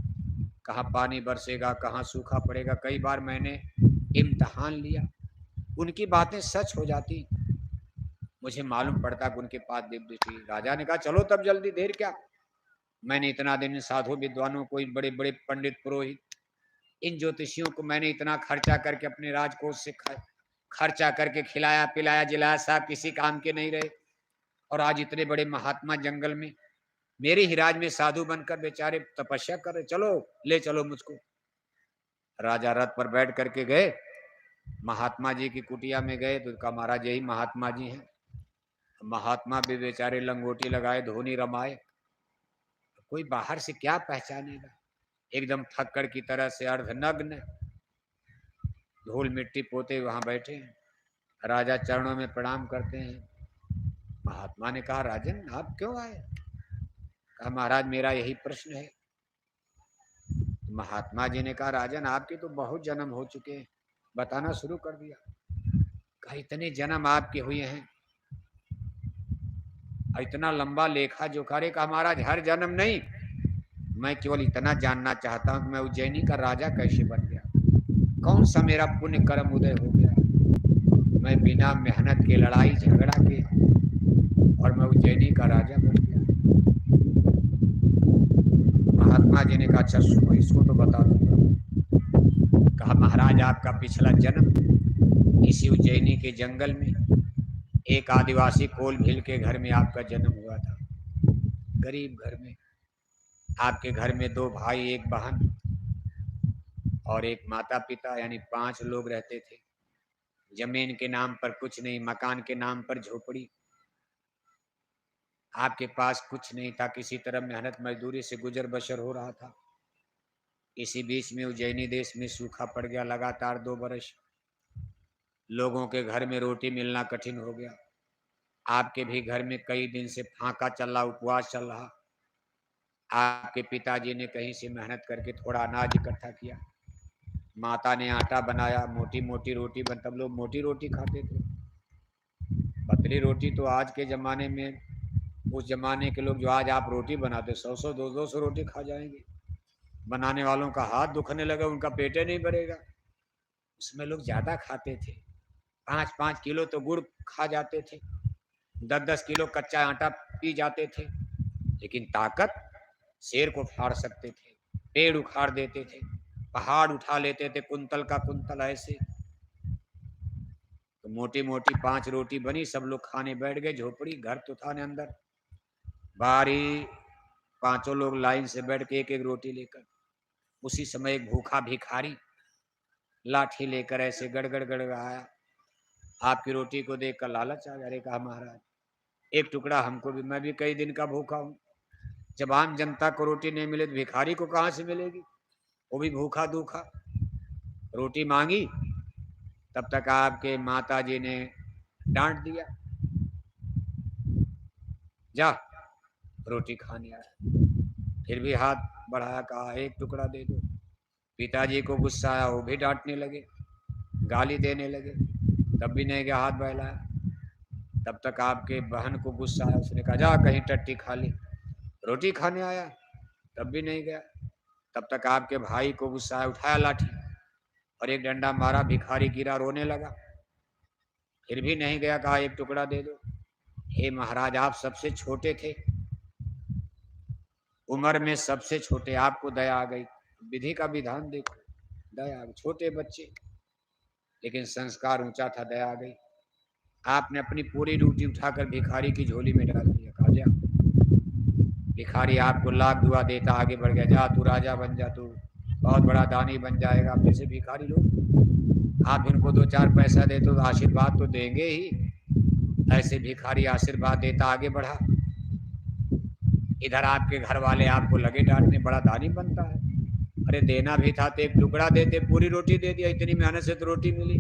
कहाँ पानी बरसेगा, कहाँ सूखा पड़ेगा, कई बार मैंने इम्तिहान लिया, उनकी बातें सच हो जाती। मुझे मालूम पड़ता कि उनके पास दिव्य दृष्टि। राजा ने कहा चलो तब जल्दी, देर क्या? मैंने इतना दिन साधु विद्वानों को, इन बड़े बड़े पंडित पुरोहित, इन ज्योतिषियों को मैंने इतना खर्चा करके अपने राजकोष से खर्चा करके खिलाया पिलाया जिलाया, साहब किसी काम के नहीं रहे। और आज इतने बड़े महात्मा जंगल में मेरे ही राज में साधु बनकर बेचारे तपस्या कर रहे, चलो ले चलो मुझको। राजा रथ पर बैठ करके गए, महात्मा जी की कुटिया में गए तो कहा महाराज यही महात्मा जी हैं। महात्मा भी बेचारे लंगोटी लगाए, धोनी रमाए, कोई बाहर से क्या पहचानेगा? एकदम थक्कड़ की तरह से अर्धनग्न, धूल मिट्टी पोते वहां बैठे हैं। राजा चरणों में प्रणाम करते हैं। महात्मा ने कहा राजन आप क्यों आए? कहा महाराज मेरा यही प्रश्न है। महात्मा जी ने कहा राजन आपके तो बहुत जन्म हो चुके हैं। बताना शुरू कर दिया। कहा इतने जन्म आपके हुए हैं, इतना लंबा लेखा जोखा रे। कहा महाराज हर जन्म नहीं, मैं केवल इतना जानना चाहता हूं कि मैं उज्जैनी का राजा कैसे बन गया, कौन सा मेरा पुण्य कर्म उदय हो गया, मैं बिना मेहनत के, लड़ाई झगड़ा के, और मैं उज्जैनी का राजा बन गया। महात्मा जी ने कहा अच्छा सुनो इसको तो बता दूंगा। कहा महाराज आपका पिछला जन्म इसी उज्जैनी के जंगल में एक आदिवासी कोल भील के घर में आपका जन्म हुआ था। गरीब घर में, आपके घर में 2 भाई 1 बहन और एक माता पिता, यानी 5 लोग रहते थे। जमीन के नाम पर कुछ नहीं, मकान के नाम पर झोपड़ी। आपके पास कुछ नहीं था, किसी तरह मेहनत मजदूरी से गुजर बसर हो रहा था। इसी बीच में उज्जैनी देश में सूखा पड़ गया, लगातार 2 बरस लोगों के घर में रोटी मिलना कठिन हो गया। आपके भी घर में कई दिन से फाका चल रहा, उपवास चल रहा। आपके पिताजी ने कहीं से मेहनत करके थोड़ा अनाज इकट्ठा किया, माता ने आटा बनाया, मोटी मोटी रोटी बन, तब लोग मोटी रोटी खाते थे। पतली रोटी तो आज के ज़माने में, उस जमाने के लोग जो आज आप रोटी बनाते 100-100 200-200 रोटी खा जाएंगे। बनाने वालों का हाथ दुखने लगा, उनका पेटे नहीं भरेगा। उसमें लोग ज़्यादा खाते थे, 5-5 किलो तो गुड़ खा जाते थे, 10-10 किलो कच्चा आटा पी जाते थे। लेकिन ताकत, शेर को फाड़ सकते थे, पेड़ उखाड़ देते थे, पहाड़ उठा लेते थे, कुंतल का कुंतल ऐसे। तो मोटी मोटी 5 रोटी बनी, सब लोग खाने बैठ गए। झोपड़ी घर तो था ने अंदर, बारी 5 लोग लाइन से बैठ के एक एक रोटी लेकर। उसी समय एक भूखा भिखारी लाठी लेकर ऐसे गड़गड़ गड़गड़ आया। आपकी रोटी को देखकर लालच आ गया। अरे कहा महाराज एक टुकड़ा हमको भी, मैं भी कई दिन का भूखा हूँ। जब आम जनता को रोटी नहीं मिले तो भिखारी को कहाँ से मिलेगी, वो भी भूखा दूखा। रोटी मांगी, तब तक आपके माता जी ने डांट दिया, जा रोटी खाने आया। फिर भी हाथ बढ़ाया, कहा एक टुकड़ा दे दो। पिताजी को गुस्सा आया, वो भी डांटने लगे, गाली देने लगे, तब भी नहीं गया, हाथ बहलाया। तब तक आपके बहन को गुस्सा आया, उसने कहा जा कहीं टट्टी खा ली। रोटी खाने आया, तब भी नहीं गया। तब तक आपके भाई को गुस्सा आया, उठाया लाठी और एक डंडा मारा, भिखारी गिरा, रोने लगा। फिर भी नहीं गया, कहा एक टुकड़ा दे दो। हे महाराज आप सबसे छोटे थे, उम्र में सबसे छोटे, आपको दया आ गई। विधि का विधान देखो, दया आ गई। छोटे बच्चे, लेकिन संस्कार ऊंचा था, दया आ गई। आपने अपनी पूरी रोटी उठाकर भिखारी की झोली में डाल दिया। कहा जा, भिखारी आपको लाख दुआ देता आगे बढ़ गया। जा तू राजा बन जा, तू बहुत बड़ा दानी बन जाएगा। आप जैसे भिखारी लोग, आप इनको 2-4 पैसा दे तो आशीर्वाद तो देंगे ही। ऐसे भिखारी आशीर्वाद देता आगे बढ़ा। इधर आपके घर वाले आपको लगे डांटने, बड़ा दानी बनता है। अरे देना भी था तो एक टुकड़ा देते, पूरी रोटी दे दिया। इतनी मेहनत से तो रोटी मिली।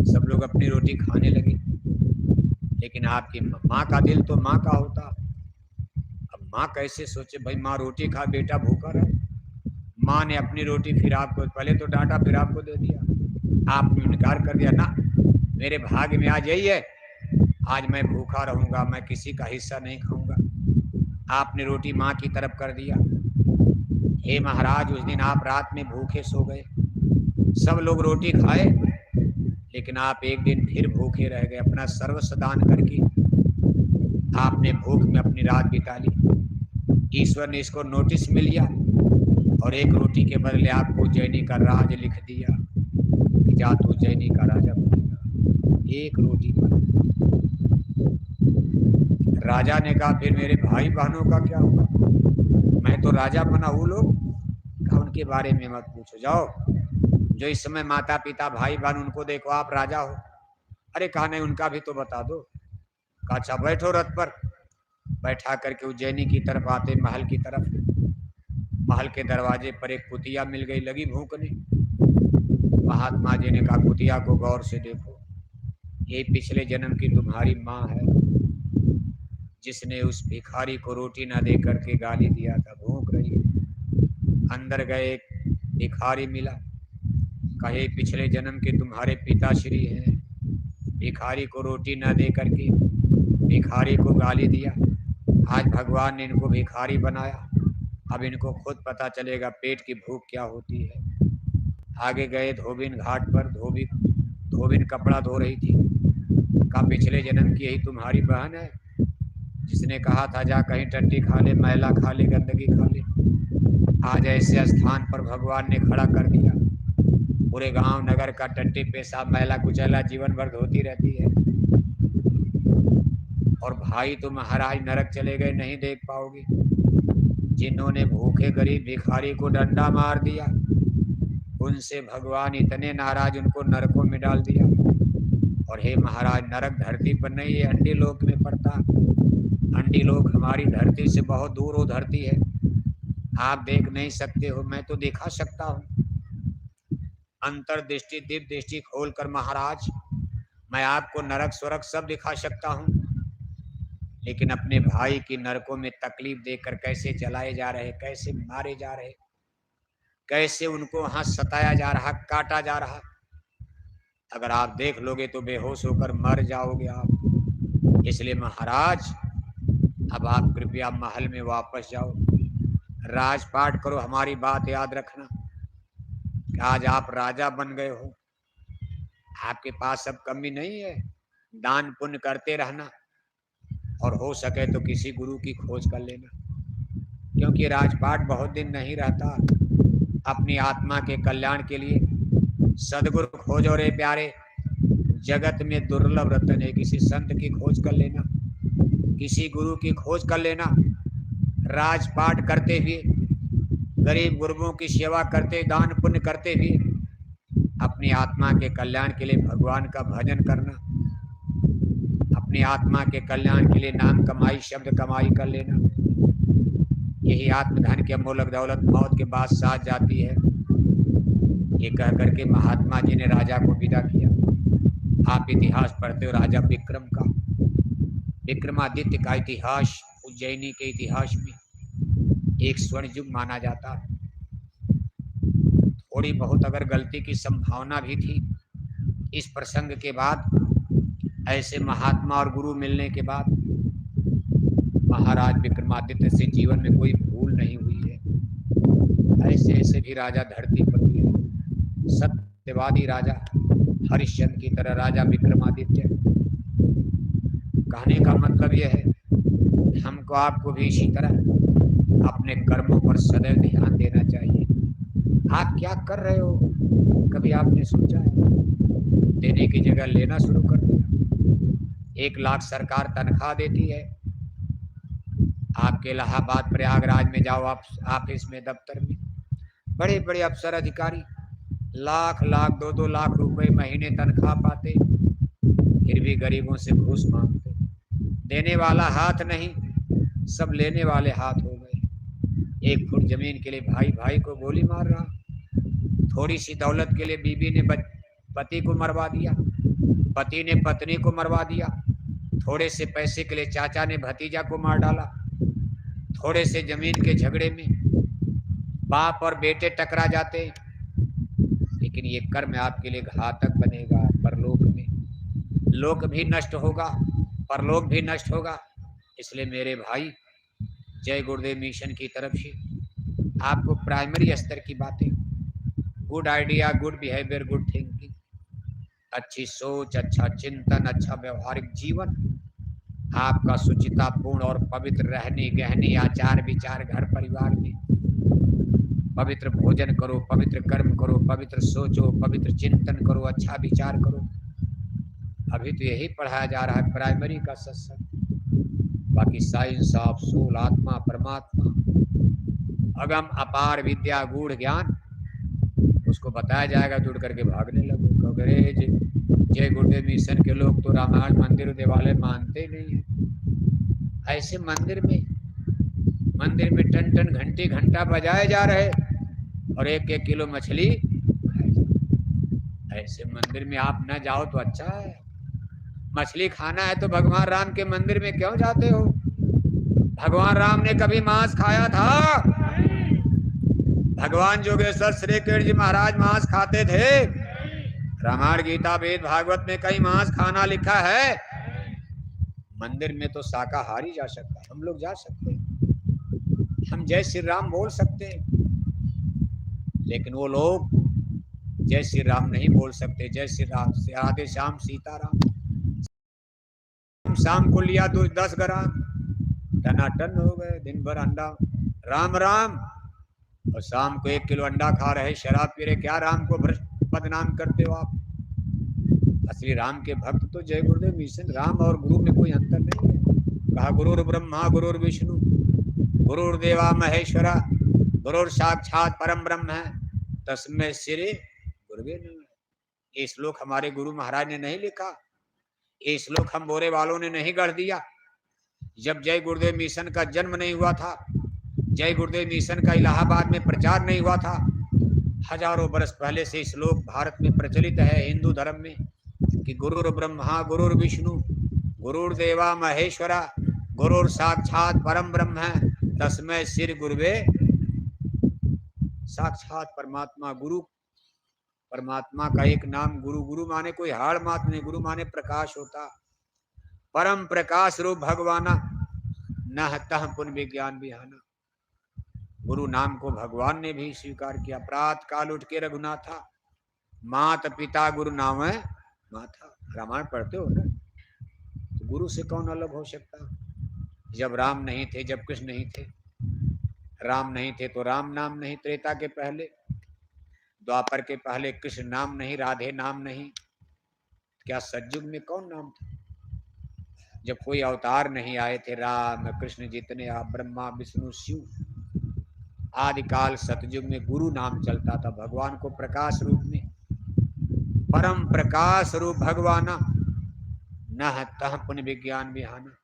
सब लोग अपनी रोटी खाने लगे, लेकिन आपकी माँ का दिल तो माँ का होता। अब माँ कैसे सोचे भाई, माँ रोटी खा, बेटा भूखा रहे। माँ ने अपनी रोटी फिर आपको, पहले तो डांटा फिर आपको दे दिया। आपने इनकार कर दिया, ना मेरे भाग्य में आज यही है, आज मैं भूखा रहूंगा, मैं किसी का हिस्सा नहीं खाऊंगा। आपने रोटी माँ की तरफ कर दिया। हे महाराज, उस दिन आप रात में भूखे सो गए। सब लोग रोटी खाए, लेकिन आप एक दिन फिर भूखे रह गए। अपना सर्वस्व दान करके आपने भूख में अपनी रात बिता ली। ईश्वर ने इसको नोटिस मिल लिया और एक रोटी के बदले आपको उज्जैनी का राज लिख दिया कि जा तू उज्जैनी का राजा बनेगा। एक रोटी पर राजा ने कहा, फिर मेरे भाई बहनों का क्या होगा? मैं तो राजा बना, वो लोग कहा उनके बारे में मत पूछो। जाओ, जो इस समय माता पिता भाई बहन, उनको देखो, आप राजा हो। अरे कहा नहीं, उनका भी तो बता दो। कहा अच्छा बैठो रथ पर। बैठा करके उज्जैनी की तरफ आते, महल की तरफ, महल के दरवाजे पर एक कुतिया मिल गई, लगी भूखने। महात्मा जी ने कहा, कुतिया को गौर से देखो, ये पिछले जन्म की तुम्हारी माँ है, जिसने उस भिखारी को रोटी न दे करके गाली दिया था, भूख रही है। अंदर गए, एक भिखारी मिला। कहे पिछले जन्म के तुम्हारे पिताश्री हैं, भिखारी को रोटी न दे करके भिखारी को गाली दिया। आज भगवान ने इनको भिखारी बनाया, अब इनको खुद पता चलेगा पेट की भूख क्या होती है। आगे गए धोबिन घाट पर, धोबिन कपड़ा धो रही थी। कहा पिछले जन्म की यही तुम्हारी बहन है, जिसने कहा था जा कहीं टट्टी खा ले, मैला खा ले, गंदगी खा ले। आज ऐसे स्थान पर भगवान ने खड़ा कर दिया। पूरे गांव नगर का टट्टी पेशाब मैला कुचैला जीवन भर धोती रहती है। और भाई तुम महाराज नरक चले गए, नहीं देख पाओगे। जिन्होंने भूखे गरीब भिखारी को डंडा मार दिया, उनसे भगवान इतने नाराज, उनको नरकों में डाल दिया। और हे महाराज, नरक धरती पर नहीं है, अंडी लोक में पड़ता। अंडी लोक हमारी धरती से बहुत दूर हो धरती है, आप देख नहीं सकते हो, मैं तो दिखा सकता हूँ। अंतर्दृष्टि दिव्य दृष्टि खोलकर महाराज, मैं आपको नरक स्वर्ग सब दिखा सकता हूँ। लेकिन अपने भाई की नरकों में तकलीफ देकर कैसे जलाए जा रहे, कैसे मारे जा रहे, कैसे उनको वहां सताया जा रहा, काटा जा रहा, अगर आप देख लोगे तो बेहोश होकर मर जाओगे आप। इसलिए महाराज, अब आप कृपया महल में वापस जाओ, राजपाट करो। हमारी बात याद रखना कि आज आप राजा बन गए हो, आपके पास अब कमी नहीं है। दान पुण्य करते रहना, और हो सके तो किसी गुरु की खोज कर लेना, क्योंकि राजपाट बहुत दिन नहीं रहता। अपनी आत्मा के कल्याण के लिए सदगुरु खोजो रे प्यारे, जगत में दुर्लभ रतन है। किसी संत की खोज कर लेना, किसी गुरु की खोज कर लेना। राजपाट करते हुए, गरीब गुरबों की सेवा करते, दान पुण्य करते हुए, अपनी आत्मा के कल्याण के लिए भगवान का भजन करना, अपनी आत्मा के कल्याण के लिए नाम कमाई, शब्द कमाई कर लेना। यही आत्मधन की अमूल्य दौलत मौत के बाद साथ जाती है। ये कह करके महात्मा जी ने राजा को विदा किया। आप इतिहास पढ़ते हो राजा विक्रम का, विक्रमादित्य का इतिहास उज्जैनी के इतिहास में एक स्वर्ण युग माना जाता है। थोड़ी बहुत अगर गलती की संभावना भी थी इस प्रसंग के बाद, ऐसे महात्मा और गुरु मिलने के बाद महाराज विक्रमादित्य से जीवन में कोई भूल नहीं हुई है। ऐसे ऐसे भी राजा धरती पर हुए, सत्यवादी राजा हरिश्चंद्र की तरह राजा विक्रमादित्य। कहने का मतलब यह है, हमको आपको भी इसी तरह अपने कर्मों पर सदैव ध्यान देना चाहिए। आप क्या कर रहे हो, कभी आपने सोचा है? देने की जगह लेना शुरू कर दिया। 1 लाख सरकार तनख्वाह देती है। आपके इलाहाबाद प्रयागराज में जाओ, आप ऑफिस में, दफ्तर में, बड़े बड़े अफसर अधिकारी लाख लाख 2-2 लाख रुपए महीने तनख्वाह पाते, फिर भी गरीबों से घूस मांगते। देने वाला हाथ नहीं, सब लेने वाले हाथ हो गए। 1 फुट जमीन के लिए भाई भाई को गोली मार रहा, थोड़ी सी दौलत के लिए बीबी ने पति को मरवा दिया, पति ने पत्नी को मरवा दिया, थोड़े से पैसे के लिए चाचा ने भतीजा को मार डाला, थोड़े से जमीन के झगड़े में बाप और बेटे टकरा जाते। लेकिन ये कर्म आपके लिए घातक बनेगा। परलोक में, लोक भी नष्ट होगा, परलोक भी नष्ट होगा। इसलिए मेरे भाई, जय गुरुदेव मिशन की तरफ से आपको प्राइमरी स्तर की बातें, good idea, good behaviour, good thinking, अच्छी सोच, अच्छा चिंतन, अच्छा व्यवहारिक जीवन, आपका सुचितापूर्ण और पवित्र रहने गहने आचार विचार घर परिवार में, पवित्र भोजन करो, पवित्र कर्म करो, पवित्र सोचो, पवित्र चिंतन करो, अच्छा विचार करो। अभी तो यही पढ़ाया जा रहा है प्राइमरी का सत्संग। बाकी साइंस ऑफ सोल, आत्मा परमात्मा, अगम अपार विद्या गूढ़ ज्ञान, उसको बताया जाएगा। जुड़ करके भागने लगो, अरे जय गुरुदेव मिशन के लोग तो रामायण मंदिर देवालय मानते नहीं है। ऐसे मंदिर में टन टन घंटे घंटा बजाए जा रहे और 1-1 किलो मछली। ऐसे मंदिर में आप ना जाओ तो अच्छा है। मछली खाना है तो भगवान राम के मंदिर में क्यों जाते हो? भगवान राम ने कभी मांस खाया था? भगवान जोगेश्वर श्री कृष्ण जी महाराज मांस खाते थे? रामायण गीता वेद भागवत में कहीं मांस खाना लिखा है? मंदिर में तो शाकाहारी जा सकता है, हम लोग जा सकते हैं, हम जय श्री राम बोल सकते हैं, लेकिन वो लोग जय श्री राम नहीं बोल सकते। जय श्री राम, राधे श्याम सीताराम, शाम को लिया 10 ग्राम, टनाटन हो गए, दिन भर अंडा राम राम, और शाम को 1 किलो अंडा खा रहे, शराब पी रहे। क्या राम को बदनाम करते हो आप? असली राम के भक्त तो जय गुरुदेव मिशन, राम और गुरु में कोई अंतर नहीं है। कहा गुरुर ब्रह्मा गुरुर विष्णु गुरुर्देवा महेश्वरा गुरुर साक्षात परम ब्रह्म है तस्मै श्री गुरुवे नमः। ये श्लोक हमारे गुरु महाराज ने नहीं लिखा, ये श्लोक हम बोरे वालों ने नहीं गढ़ दिया। जब जय गुरुदेव मिशन का जन्म नहीं हुआ था, जय गुरुदेव मिशन का इलाहाबाद में प्रचार नहीं हुआ था, हजारों बरस पहले से श्लोक भारत में प्रचलित है हिंदू धर्म में कि गुरुर ब्रह्मा गुरुर विष्णु गुरुर्देवा महेश्वरा गुरुर साक्षात परम ब्रह्म है तस्मै श्री गुरुवे। साक्षात परमात्मा गुरु, परमात्मा का एक नाम गुरु। गुरु माने कोई हाड़ मात नहीं, गुरु माने प्रकाश होता, परम प्रकाश रूप भगवाना, न तह पुन विज्ञान बिहाना। गुरु नाम को भगवान ने भी स्वीकार किया। प्रात काल उठ के रघुनाथा, मात पिता गुरु नाम है माथा। रामायण पढ़ते हो ना, तो गुरु से कौन अलग हो सकता? जब राम नहीं थे, जब कृष्ण नहीं थे, राम नहीं थे तो राम नाम नहीं, त्रेता के पहले, द्वापर के पहले कृष्ण नाम नहीं, राधे नाम नहीं, क्या सतयुग में कौन नाम था? जब कोई अवतार नहीं आए थे, राम कृष्ण जितने आप, ब्रह्मा विष्णु शिव, आदिकाल सतयुग में गुरु नाम चलता था। भगवान को प्रकाश रूप में, परम प्रकाश रूप भगवाना, न तह पुन विज्ञान बिहाना।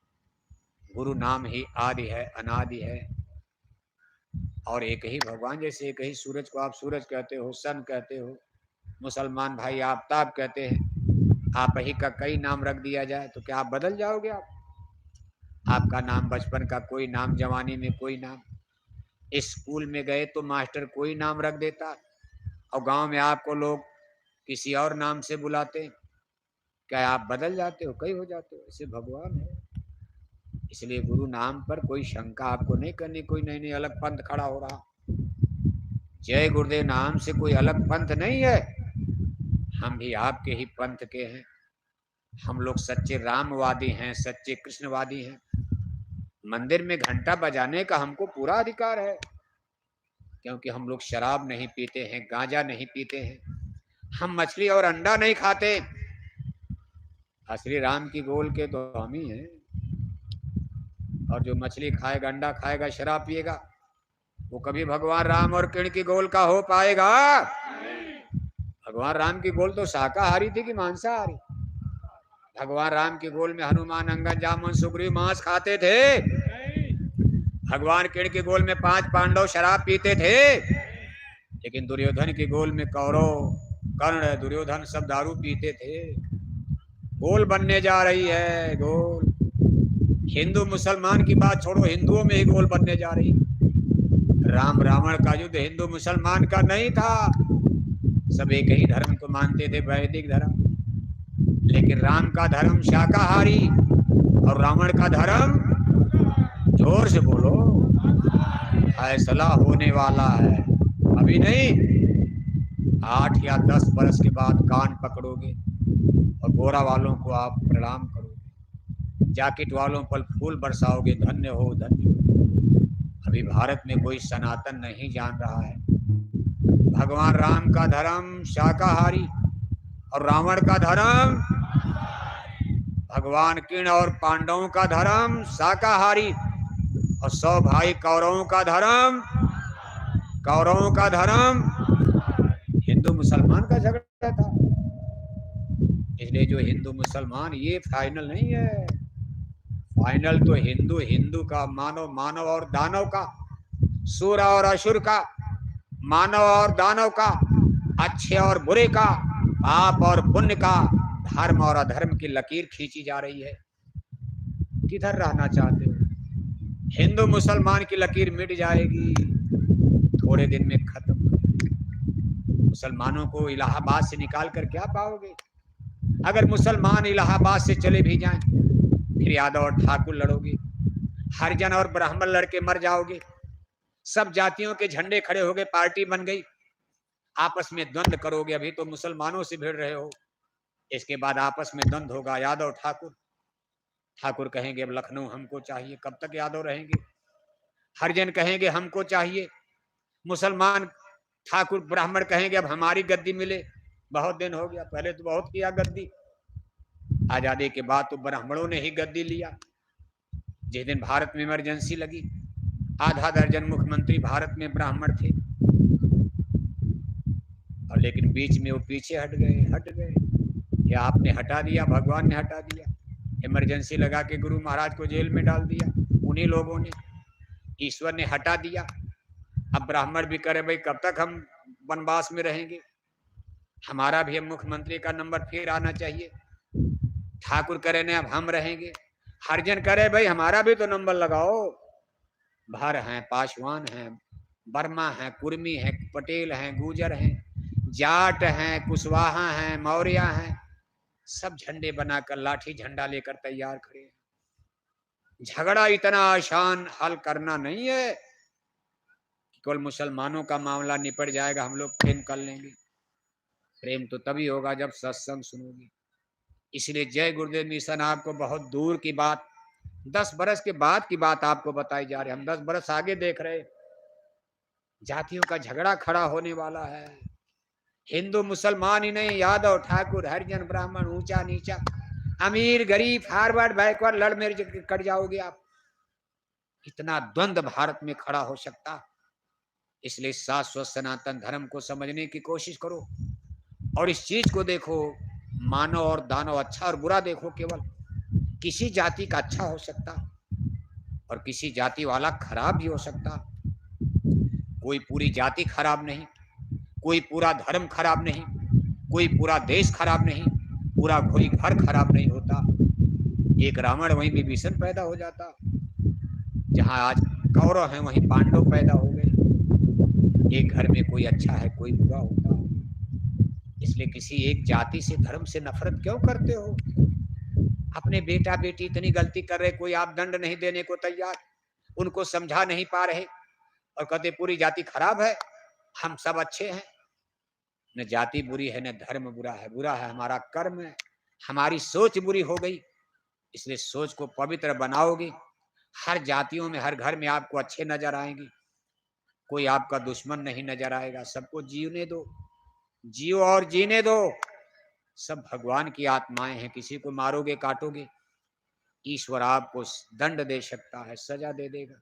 गुरु नाम ही आदि है, अनादि है, और एक ही भगवान। जैसे एक ही सूरज को आप सूरज कहते हो, सन कहते हो, मुसलमान भाई आफ्ताब कहते हैं, आप ही का कई नाम रख दिया जाए तो क्या आप बदल जाओगे? आपका नाम बचपन का कोई नाम, जवानी में कोई नाम, स्कूल में गए तो मास्टर कोई नाम रख देता, और गांव में आपको लोग किसी और नाम से बुलाते, क्या आप बदल जाते हो? कई हो जाते हो। ऐसे भगवान है। इसलिए गुरु नाम पर कोई शंका आपको नहीं करनी, कोई नहीं नहीं अलग पंथ खड़ा हो रहा। जय गुरुदेव नाम से कोई अलग पंथ नहीं है, हम भी आपके ही पंथ के हैं। हम लोग सच्चे रामवादी हैं, सच्चे कृष्णवादी हैं। मंदिर में घंटा बजाने का हमको पूरा अधिकार है, क्योंकि हम लोग शराब नहीं पीते हैं, गांजा नहीं पीते हैं, हम मछली और अंडा नहीं खाते। असली राम की गोल के तो हम ही हैं। और जो मछली खाएगा, अंडा खाएगा, शराब पिएगा, वो कभी भगवान राम और कृष्ण की गोल का हो पाएगा? भगवान राम की गोल तो शाकाहारी थी कि मांसाहारी? भगवान राम की गोल में हनुमान, अंगद, जामुन, सुग्रीव मांस खाते थे। भगवान कृष्ण की गोल में 5 पांडव शराब पीते थे। लेकिन दुर्योधन की गोल में कौरव, कर्ण, दुर्योधन सब दारू पीते थे। गोल बनने जा रही है, गोल। हिंदू मुसलमान की बात छोड़ो, हिंदुओं में ही गोल बनने जा रही। राम रावण का युद्ध हिंदू मुसलमान का नहीं था। सब एक ही धर्म को मानते थे, वैदिक धर्म। लेकिन राम का धर्म शाकाहारी और रावण का धर्म, जोर से बोलो, फैसला होने वाला है। अभी नहीं, 8 या 10 बरस के बाद कान पकड़ोगे और गोरा वालों को आप प्रणाम करोगे, जैकेट वालों पर फूल बरसाओगे, धन्य हो, धन्य हो। अभी भारत में कोई सनातन नहीं जान रहा है। भगवान राम का धर्म शाकाहारी और रावण का धर्म, भगवान कृष्ण और पांडवों का धर्म शाकाहारी और 100 भाई कौरवों का धर्म, कौरवों का धर्म। हिंदू मुसलमान का झगड़ा था। इसलिए जो हिंदू मुसलमान, ये फाइनल नहीं है। फाइनल तो हिंदू हिंदू का, मानव मानव और दानव का, सूर और असुर का, मानव और दानव का, अच्छे और बुरे का, पाप और पुण्य का, धर्म और अधर्म की लकीर खींची जा रही है। किधर रहना चाहते हो? हिंदू मुसलमान की लकीर मिट जाएगी, थोड़े दिन में खत्म। मुसलमानों को इलाहाबाद से निकाल कर क्या पाओगे? अगर मुसलमान इलाहाबाद से चले भी जाएं, फिर यादव और ठाकुर लड़ोगे, हरिजन और ब्राह्मण लड़के मर जाओगे। सब जातियों के झंडे खड़े हो गए, पार्टी बन गई, आपस में द्वंद्व करोगे। अभी तो मुसलमानों से भिड़ रहे हो, इसके बाद आपस में द्वंद्व होगा। यादव ठाकुर, ठाकुर कहेंगे अब लखनऊ हमको चाहिए, कब तक यादव रहेंगे? हरिजन कहेंगे हमको चाहिए, मुसलमान ठाकुर ब्राह्मण कहेंगे अब हमारी गद्दी मिले, बहुत दिन हो गया, पहले तो बहुत किया गद्दी। आजादी के बाद तो ब्राह्मणों ने ही गद्दी लिया। जिस दिन भारत में इमरजेंसी लगी, आधा दर्जन मुख्यमंत्री भारत में ब्राह्मण थे, और लेकिन बीच में वो पीछे हट गए। या आपने हटा दिया, भगवान ने हटा दिया। इमरजेंसी लगा के गुरु महाराज को जेल में डाल दिया उन्हीं लोगों ने, ईश्वर ने हटा दिया। अब ब्राह्मण भी करे भाई कब तक हम वनवास में रहेंगे, हमारा भी अब मुख्यमंत्री का नंबर फिर आना चाहिए। ठाकुर करे ने अब हम रहेंगे, हरिजन करे भाई हमारा भी तो नंबर लगाओ। भर हैं, पासवान हैं, वर्मा हैं, कुर्मी हैं, पटेल हैं, गुजर हैं, जाट हैं, कुशवाहा हैं, मौर्य हैं, सब झंडे बनाकर लाठी झंडा लेकर तैयार खड़े हैं। झगड़ा इतना आसान हल करना नहीं है कि केवल मुसलमानों का मामला निपट जाएगा, हम लोग प्रेम कर लेंगे। प्रेम तो तभी होगा जब सत्संग सुनोगे। इसलिए जय गुरुदेव मिशन आपको बहुत दूर की बात, 10 बरस के बाद की बात आपको बताई जा रही है। हम 10 बरस आगे देख रहे। जातियों का झगड़ा खड़ा होने वाला है। हिंदू मुसलमान ही नहीं, यादव ठाकुर, हरिजन ब्राह्मण, ऊंचा नीचा, अमीर गरीब, फॉरवर्ड बैकवर्ड, लड़ मेरे कट जाओगे आप। इतना द्वंद्व भारत में खड़ा हो सकता। इसलिए शाश्वत सनातन धर्म को समझने की कोशिश करो और इस चीज को देखो, मानव और दानव, अच्छा और बुरा देखो। केवल किसी जाति का अच्छा हो सकता और किसी जाति वाला खराब भी हो सकता। कोई पूरी जाति खराब नहीं, कोई पूरा धर्म खराब नहीं, कोई पूरा देश खराब नहीं, पूरा कोई घर खराब नहीं होता। एक रावण वहीं विभीषण पैदा हो जाता, जहां आज कौरव हैं वहीं पांडव पैदा हो गए। एक घर में कोई अच्छा है, कोई बुरा होता। इसलिए किसी एक जाति से, धर्म से नफरत क्यों करते हो? अपने बेटा बेटी इतनी गलती कर रहे, कोई आप दंड नहीं देने को तैयार, उनको समझा नहीं पा रहे और कहते पूरी जाति खराब है, हम सब अच्छे हैं। न जाति बुरी है, न धर्म बुरा है, बुरा है हमारा कर्म है, हमारी सोच बुरी हो गई। इसलिए सोच को पवित्र बनाओगे, हर जातियों में, हर घर में आपको अच्छे नजर आएंगे, कोई आपका दुश्मन नहीं नजर आएगा। सबको जीने दो, जियो और जीने दो। सब भगवान की आत्माएं हैं। किसी को मारोगे, काटोगे, ईश्वर आपको दंड दे सकता है, सजा दे देगा।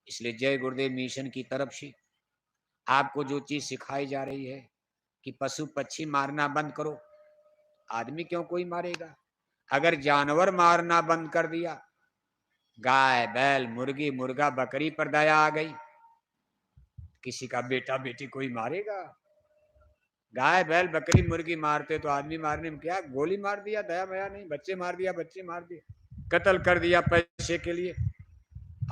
इसलिए जय गुरुदेव मिशन की तरफ से आपको जो चीज सिखाई जा रही है कि पशु पक्षी मारना बंद करो, आदमी क्यों कोई मारेगा? अगर जानवर मारना बंद कर दिया, गाय बैल मुर्गी मुर्गा बकरी पर दया आ गई, किसी का बेटा बेटी कोई मारेगा? गाय बैल बकरी मुर्गी मारते तो आदमी मारने में क्या, गोली मार दिया, दया मया नहीं, बच्चे मार दिया, बच्चे मार दिए, कत्ल कर दिया पैसे के लिए।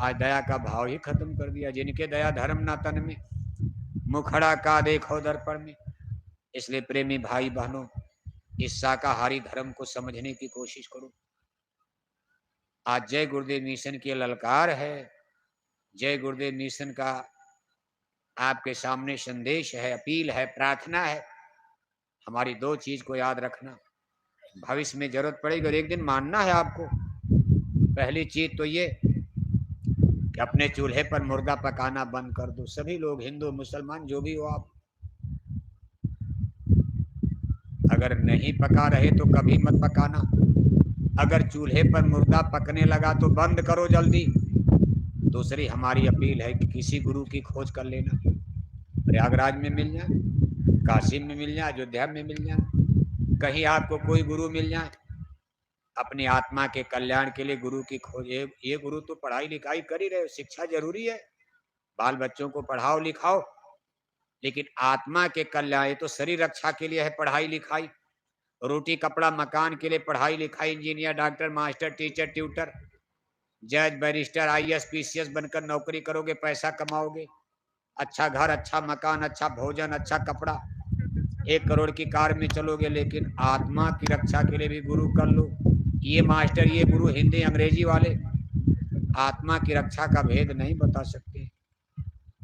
आज दया का भाव ही खत्म कर दिया। जिनके दया धर्म ना तन में, मुखड़ा का देखो दर्पण में। इसलिए प्रेमी भाई बहनों, इस शाकाहारी धर्म को समझने की कोशिश करो। आज जय गुरुदेव मिशन की ललकार है, जय गुरुदेव मिशन का आपके सामने संदेश है, अपील है, प्रार्थना है। हमारी दो चीज को याद रखना, भविष्य में जरूरत पड़ेगी और एक दिन मानना है आपको। पहली चीज तो ये कि अपने चूल्हे पर मुर्गा पकाना बंद कर दो। सभी लोग, हिंदू मुसलमान जो भी हो आप, अगर नहीं पका रहे तो कभी मत पकाना। अगर चूल्हे पर मुर्गा पकने लगा तो बंद करो जल्दी। दूसरी हमारी अपील है कि किसी गुरु की खोज कर लेना। प्रयागराज में मिल जाए, काशी में मिल जाए, अयोध्या में मिल जाए, कहीं आपको कोई गुरु मिल जाए, अपनी आत्मा के कल्याण के लिए गुरु की खोज। ये गुरु तो पढ़ाई लिखाई कर ही रहे हो, शिक्षा जरूरी है, बाल बच्चों को पढ़ाओ लिखाओ, लेकिन आत्मा के कल्याण, ये तो शरीर रक्षा के लिए है पढ़ाई लिखाई। रोटी कपड़ा मकान के लिए पढ़ाई लिखाई, engineer doctor master teacher tutor जज बैरिस्टर IAS PCS बनकर नौकरी करोगे, पैसा कमाओगे, अच्छा घर अच्छा मकान अच्छा भोजन अच्छा कपड़ा, 1 करोड़ की कार में चलोगे। लेकिन आत्मा की रक्षा के लिए भी गुरु कर लो। ये मास्टर ये गुरु हिंदी अंग्रेजी वाले आत्मा की रक्षा का भेद नहीं बता सकते।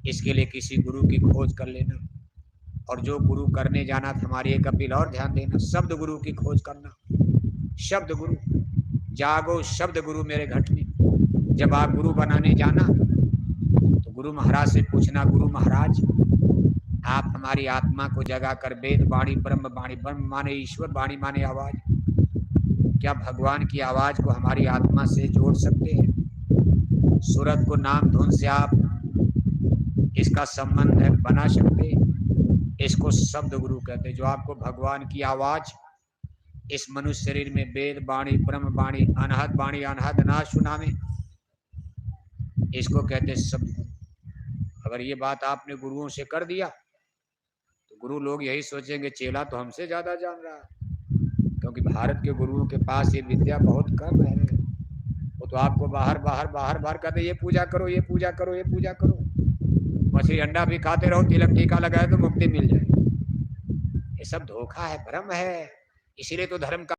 इसके लिए किसी गुरु की खोज कर लेना। और जो गुरु करने जाना था, हमारी एक अपील और ध्यान देना, शब्द गुरु की खोज करना। शब्द गुरु, जागो शब्द गुरु मेरे घट में। जब आप गुरु बनाने जाना तो गुरु महाराज से पूछना, गुरु महाराज आप हमारी आत्मा को जगा कर वेद वाणी ब्रह्म वाणी, ब्रह्म माने ईश्वर, वाणी माने आवाज, क्या भगवान की आवाज को हमारी आत्मा से जोड़ सकते हैं? सूरत को नाम धुन से आप इसका संबंध है बना सकते हैं? इसको शब्द गुरु कहते हैं, जो आपको भगवान की आवाज इस मनुष्य शरीर में वेद वाणी ब्रह्म वाणी अनहद वाणी अनहद ना सुना में, इसको कहते हैं शब्द गुरु। अगर ये बात आपने गुरुओं से कर दिया तो गुरु लोग यही सोचेंगे चेला तो हमसे ज्यादा जान रहा है, क्योंकि भारत के गुरुओं के पास ये विद्या बहुत कम है। वो तो आपको बाहर बाहर बाहर बाहर कहते ये पूजा करो ये पूजा करो ये पूजा करो, मछली अंडा भी खाते रहो, तिलक टीका लगाए तो मुक्ति मिल जाए। ये सब धोखा है, भ्रम है। इसीलिए तो धर्म का